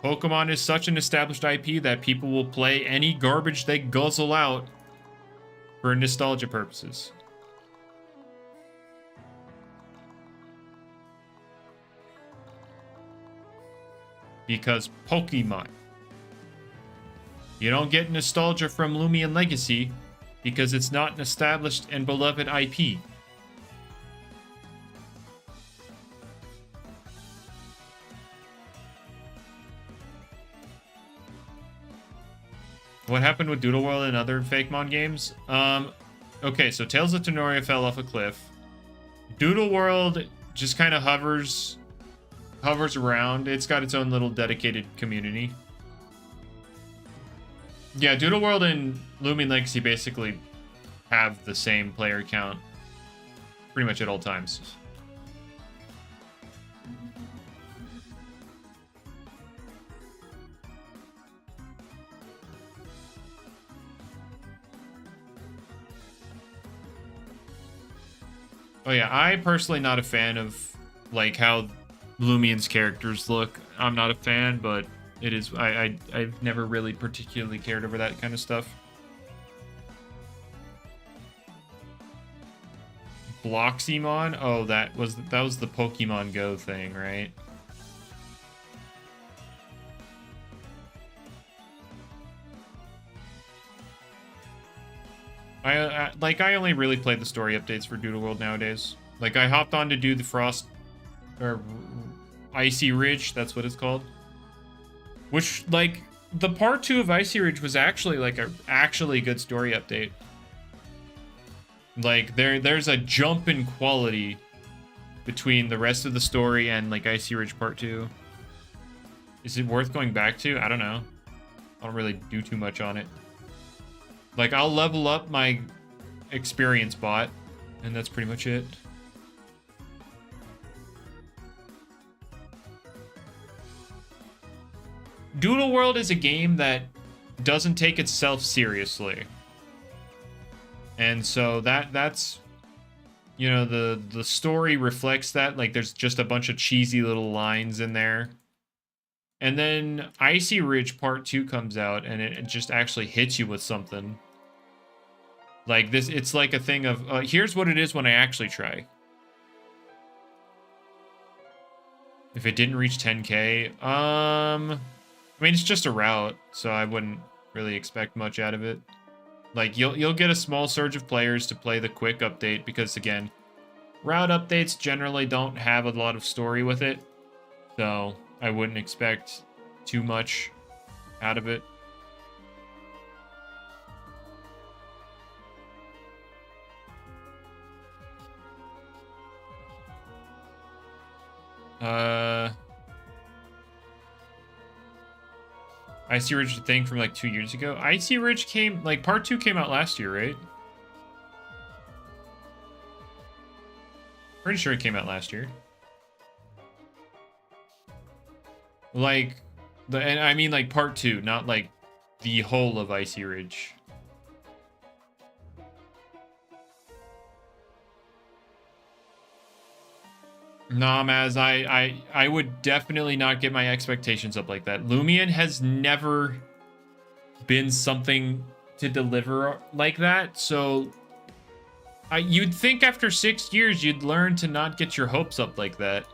Pokemon is such an established IP that people will play any garbage they guzzle out for nostalgia purposes. Because Pokemon. You don't get nostalgia from Loomian Legacy because it's not an established and beloved IP. What happened with Doodle World and other Fakemon games? Okay, so Tales of Tenoria fell off a cliff. Doodle World just kind of hovers around. It's got its own little dedicated community. Yeah, Doodle World and Loomian Legacy basically have the same player count pretty much at all times. Oh yeah, I personally not a fan of like how Loomian's characters look. I'm not a fan, but it is I've never really particularly cared over that kind of stuff. Bloxymon? Oh, that was the Pokemon Go thing, right? I only really play the story updates for Doodle World nowadays. Like, I hopped on to do the Frost... or Icy Ridge, that's what it's called. Which, like, the part 2 of Icy Ridge was actually, like, a actually good story update. Like, there's a jump in quality between the rest of the story and, like, Icy Ridge part 2. Is it worth going back to? I don't know. I don't really do too much on it. Like, I'll level up my experience bot, and that's pretty much it. Doodle World is a game that doesn't take itself seriously. And so that's, you know, the story reflects that. Like, there's just a bunch of cheesy little lines in there. And then Icy Ridge Part 2 comes out, and it just actually hits you with something. Like, this, it's like a thing of, here's what it is when I actually try. If it didn't reach 10K, I mean, it's just a route, so I wouldn't really expect much out of it. Like, you'll get a small surge of players to play the quick update, because, again, route updates generally don't have a lot of story with it, so I wouldn't expect too much out of it. Icy Ridge thing from like 2 years ago. Icy Ridge came, like, Part 2 came out last year, right? Pretty sure it came out last year. Like, and I mean like Part 2, not like the whole of Icy Ridge. Nah, Maz, I would definitely not get my expectations up like that. Loomian has never been something to deliver like that, so you'd think after 6 years you'd learn to not get your hopes up like that.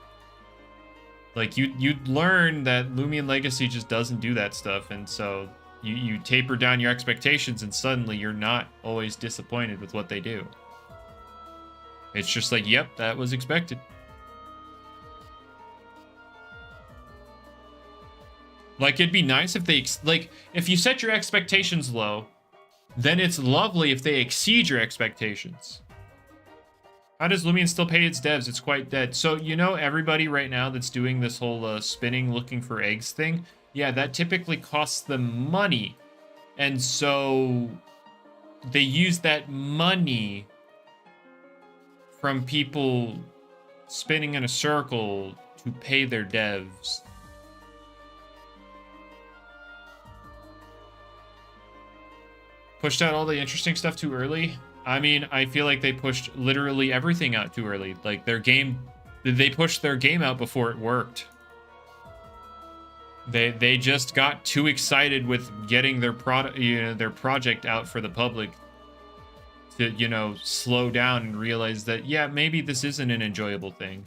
Like, you'd learn that Loomian Legacy just doesn't do that stuff, and so you taper down your expectations, and suddenly you're not always disappointed with what they do. It's just like, yep, that was expected. Like, it'd be nice if they, like, if you set your expectations low, then it's lovely if they exceed your expectations. How does Loomian still pay its devs? It's quite dead. So, you know, everybody right now that's doing this whole spinning, looking for eggs thing, yeah, that typically costs them money. And so they use that money from people spinning in a circle to pay their devs. Pushed out all the interesting stuff too early. I mean, I feel like they pushed literally everything out too early. Like, their game, they pushed their game out before it worked. They just got too excited with getting their product, you know, their project out for the public to, you know, slow down and realize that, yeah, maybe this isn't an enjoyable thing.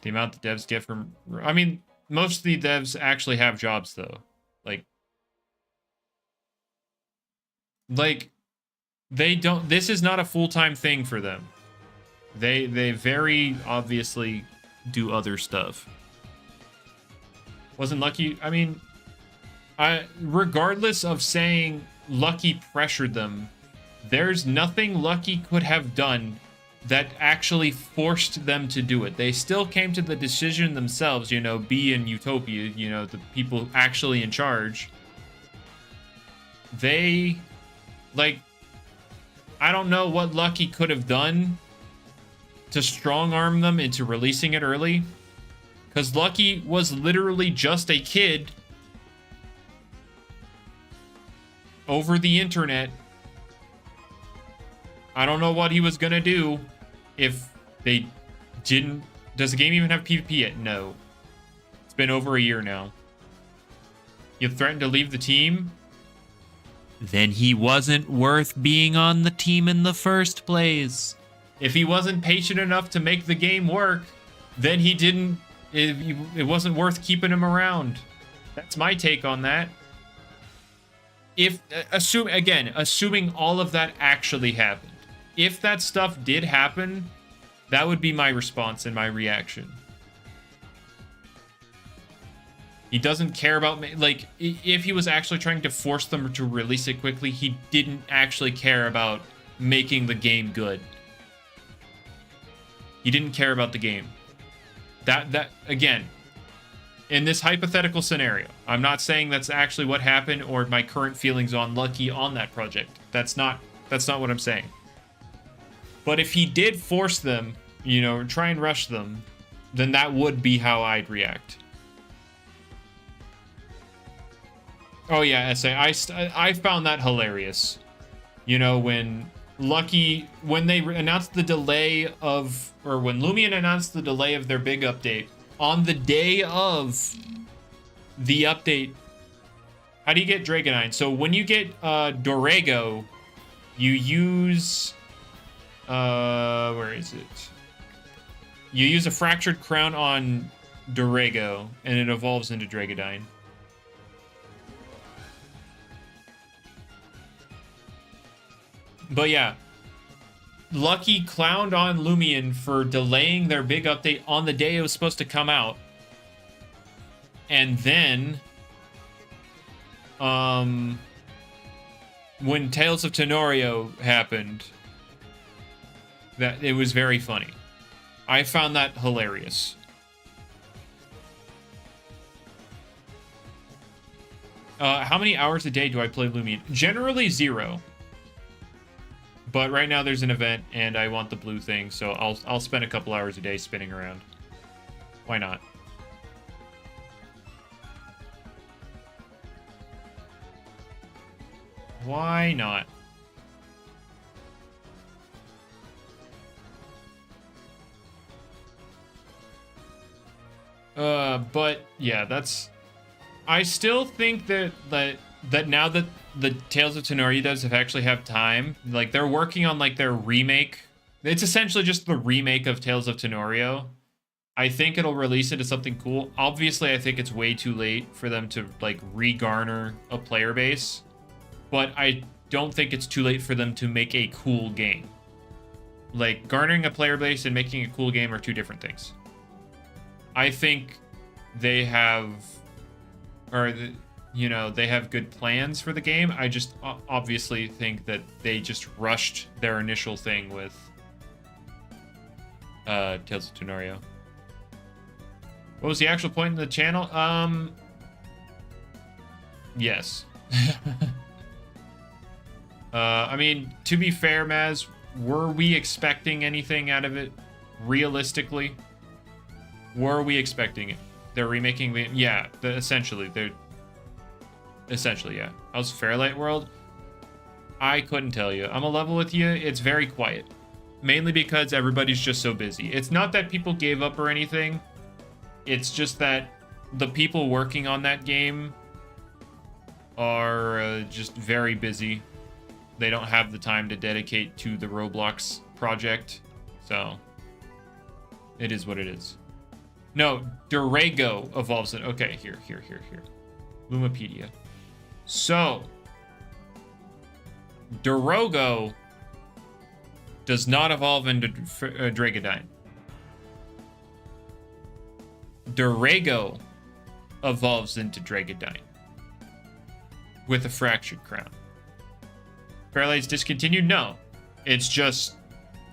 The amount the devs get from, I mean, most of the devs actually have jobs, though. Like, they don't, this is not a full-time thing for them. They very obviously do other stuff. Wasn't Lucky, I mean, regardless of saying Lucky pressured them, there's nothing Lucky could have done that actually forced them to do it. They still came to the decision themselves, you know, B in Utopia, you know, the people actually in charge. They, like, I don't know what Lucky could have done to strong-arm them into releasing it early, because Lucky was literally just a kid over the internet. I don't know what he was gonna do if they didn't. Does the game even have PvP yet? No. It's been over a year now. You threatened to leave the team? Then he wasn't worth being on the team in the first place. If he wasn't patient enough to make the game work, then he didn't. It wasn't worth keeping him around. That's my take on that. If assuming all of that actually happened. If that stuff did happen, that would be my response and my reaction. He doesn't care about, like, if he was actually trying to force them to release it quickly, he didn't actually care about making the game good. He didn't care about the game. That again, In this hypothetical scenario, I'm not saying that's actually what happened or my current feelings on Lucky on that project. That's not what I'm saying. But if he did force them, you know, or try and rush them, then that would be how I'd react. Oh yeah, I found that hilarious. You know, when they announced the delay of, or when Loomian announced the delay of their big update, on the day of the update, how do you get Dragonine? So when you get Dorego, you use where is it? You use a Fractured Crown on Dorego, and it evolves into Dragonine. But yeah, Lucky clowned on Loomian for delaying their big update on the day it was supposed to come out. And then, when Tales of Tenorio happened, that it was very funny. I found that hilarious. How many hours a day do I play Loomian? Generally 0. But right now there's an event, and I want the blue thing, so I'll spend a couple hours a day spinning around. Why not? Why not? But yeah, that's. I still think that now that the Tales of Tenorio devs have time, like they're working on like their remake. It's essentially just the remake of Tales of Tenorio. I think it'll release it as something cool. Obviously, I think it's way too late for them to like re-garner a player base, but I don't think it's too late for them to make a cool game. Like garnering a player base and making a cool game are two different things. I think they have, you know, they have good plans for the game. I just obviously think that they just rushed their initial thing with Tales of Tenorio. What was the actual point in the channel? Yes. I mean, to be fair, Maz, were we expecting anything out of it realistically? Were we expecting it? They're remaking the... Yeah, essentially, yeah. How's Fairlight World? I couldn't tell you. I'm a level with you. It's very quiet. Mainly because everybody's just so busy. It's not that people gave up or anything. It's just that the people working on that game are just very busy. They don't have the time to dedicate to the Roblox project. So, it is what it is. No, Dorego evolves it. Okay, here. Lumapedia. So, Dorego does not evolve into Dragonine. Dorego evolves into Dragonine with a Fractured Crown. Fairlight's discontinued? No. It's just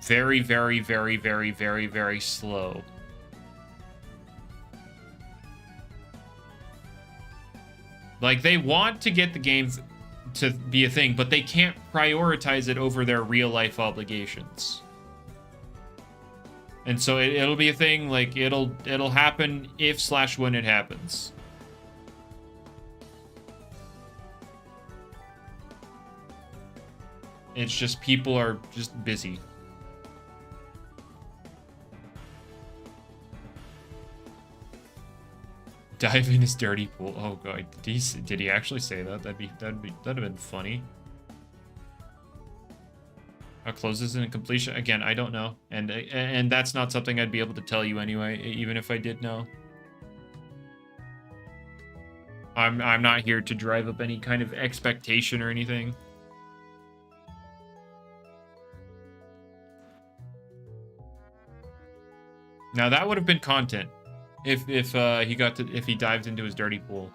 very, very, very, very, very, very slow. Like, they want to get the game to be a thing, but they can't prioritize it over their real-life obligations. And so it'll be a thing, like, it'll happen if/when it happens. It's just people are just busy. Dive in his dirty pool. Oh god, did he actually say that? That'd have been funny. How close is it in completion? Again, I don't know, and that's not something I'd be able to tell you anyway, even if I did know. I'm not here to drive up any kind of expectation or anything. Now that would have been content. If he dived into his dirty pool.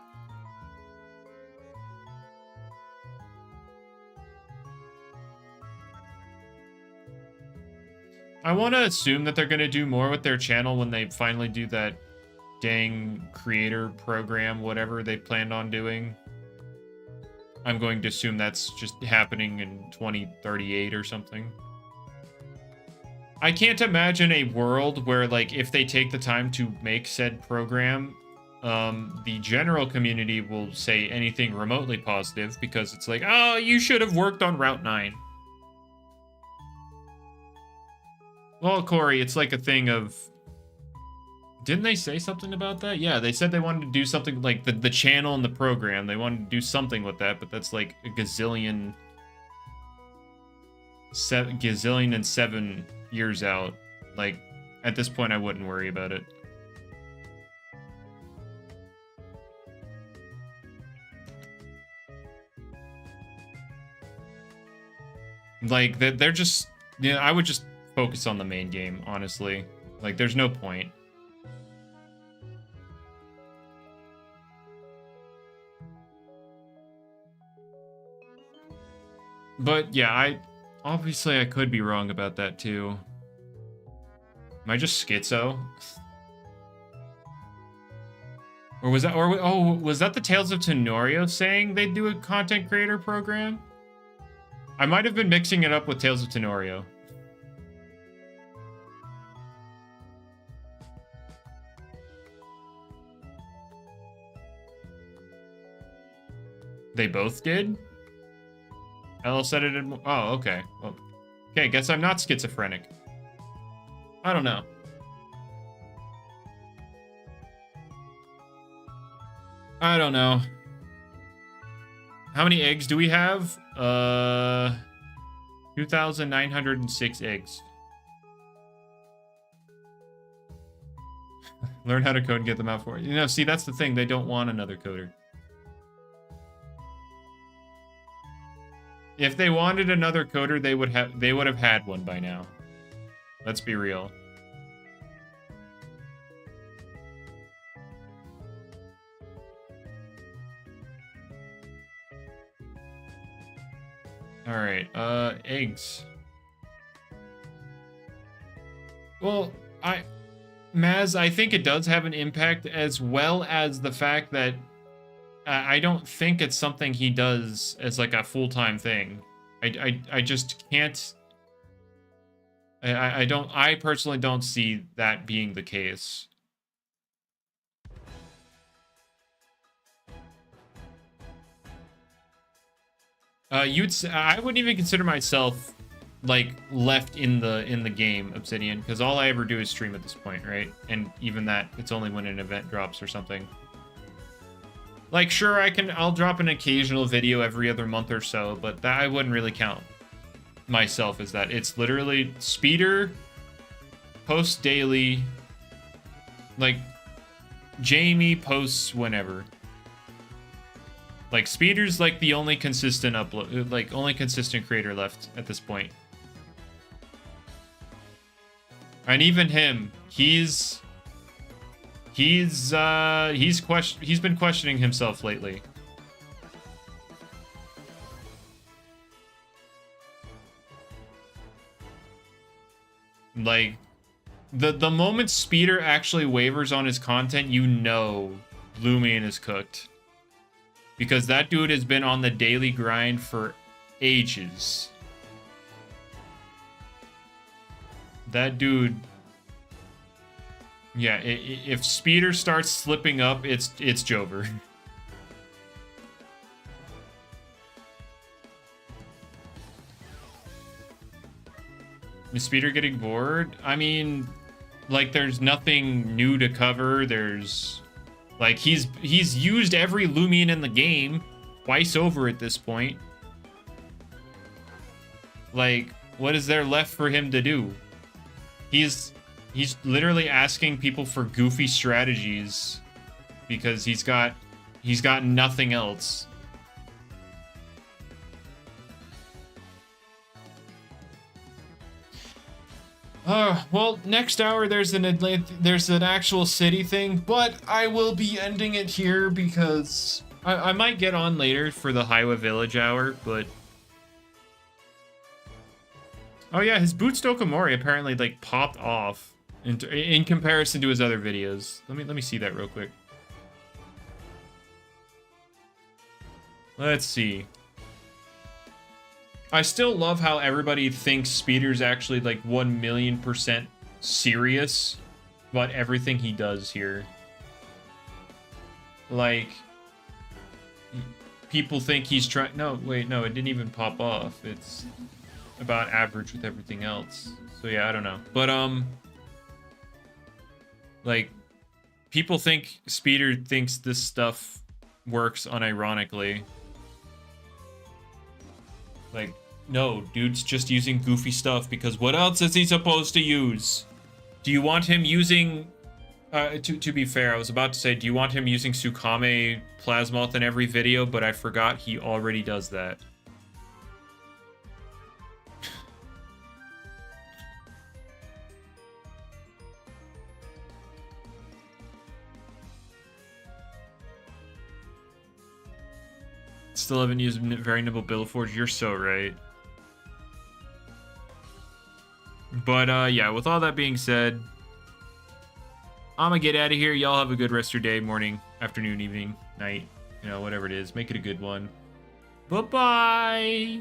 I want to assume that they're going to do more with their channel when they finally do that dang creator program, whatever they planned on doing. I'm going to assume that's just happening in 2038 or something. I can't imagine a world where, like, if they take the time to make said program, the general community will say anything remotely positive because it's like, oh, you should have worked on Route 9. Well, Corey, it's like a thing of... Didn't they say something about that? Yeah, they said they wanted to do something like the channel and the program. They wanted to do something with that, but that's like a gazillion and 7 years out. Like, at this point, I wouldn't worry about it. Like, they're just... Yeah, I would just focus on the main game, honestly. Like, there's no point. But yeah, obviously I could be wrong about that too. Am I just schizo? Or was that, oh, was that the Tales of Tenorio saying they'd do a content creator program? I might have been mixing it up with Tales of Tenorio. They both did? Ella said it in... Oh, okay. Well, okay, guess I'm not schizophrenic. I don't know. I don't know. How many eggs do we have? 2,906 eggs. Learn how to code and get them out for it. You know, see, that's the thing. They don't want another coder. If they wanted another coder, they would have had one by now. Let's be real. All right, eggs. Well, Maz, I think it does have an impact, as well as the fact that I don't think it's something he does as like a full-time thing. I just can't. I personally don't see that being the case. I wouldn't even consider myself like left in the game, Obsidian, because all I ever do is stream at this point, right? And even that, it's only when an event drops or something. Like, sure, I'll drop an occasional video every other month or so, but that I wouldn't really count myself as that. It's literally Speeder, posts daily, like, Jamie posts whenever. Like, Speeder's like the only consistent upload, like, only consistent creator left at this point. And even him, he's been questioning himself lately. Like, the moment Speeder actually wavers on his content, you know Loomian is cooked. Because that dude has been on the daily grind for ages. That dude... Yeah, if Speeder starts slipping up, it's Jover. Is Speeder getting bored? I mean, like, there's nothing new to cover. There's... Like, he's used every Loomian in the game twice over at this point. Like, what is there left for him to do? He's literally asking people for goofy strategies because he's got nothing else. Well, next hour there's an actual city thing, but I will be ending it here because I might get on later for the Highway Village hour, but... Oh yeah, his Boots Dokomori apparently, like, popped off. in comparison to his other videos. Let me see that real quick. Let's see. I still love how everybody thinks Speeder's actually like 1,000,000% serious about everything he does here. Like, people think he's trying. No, wait, no, it didn't even pop off. It's about average with everything else. So yeah, I don't know. But like, people think Speeder thinks this stuff works unironically. Like, no, dude's just using goofy stuff because what else is he supposed to use? Do you want him using... to be fair, I was about to say, do you want him using Tsukame Plasmoth in every video? But I forgot he already does that. Still haven't used Very Nimble Billforge. You're so right. But yeah, with all that being said, I'm gonna get out of here. Y'all have a good rest of your day, morning, afternoon, evening, night, you know, whatever it is. Make it a good one. Bye-bye.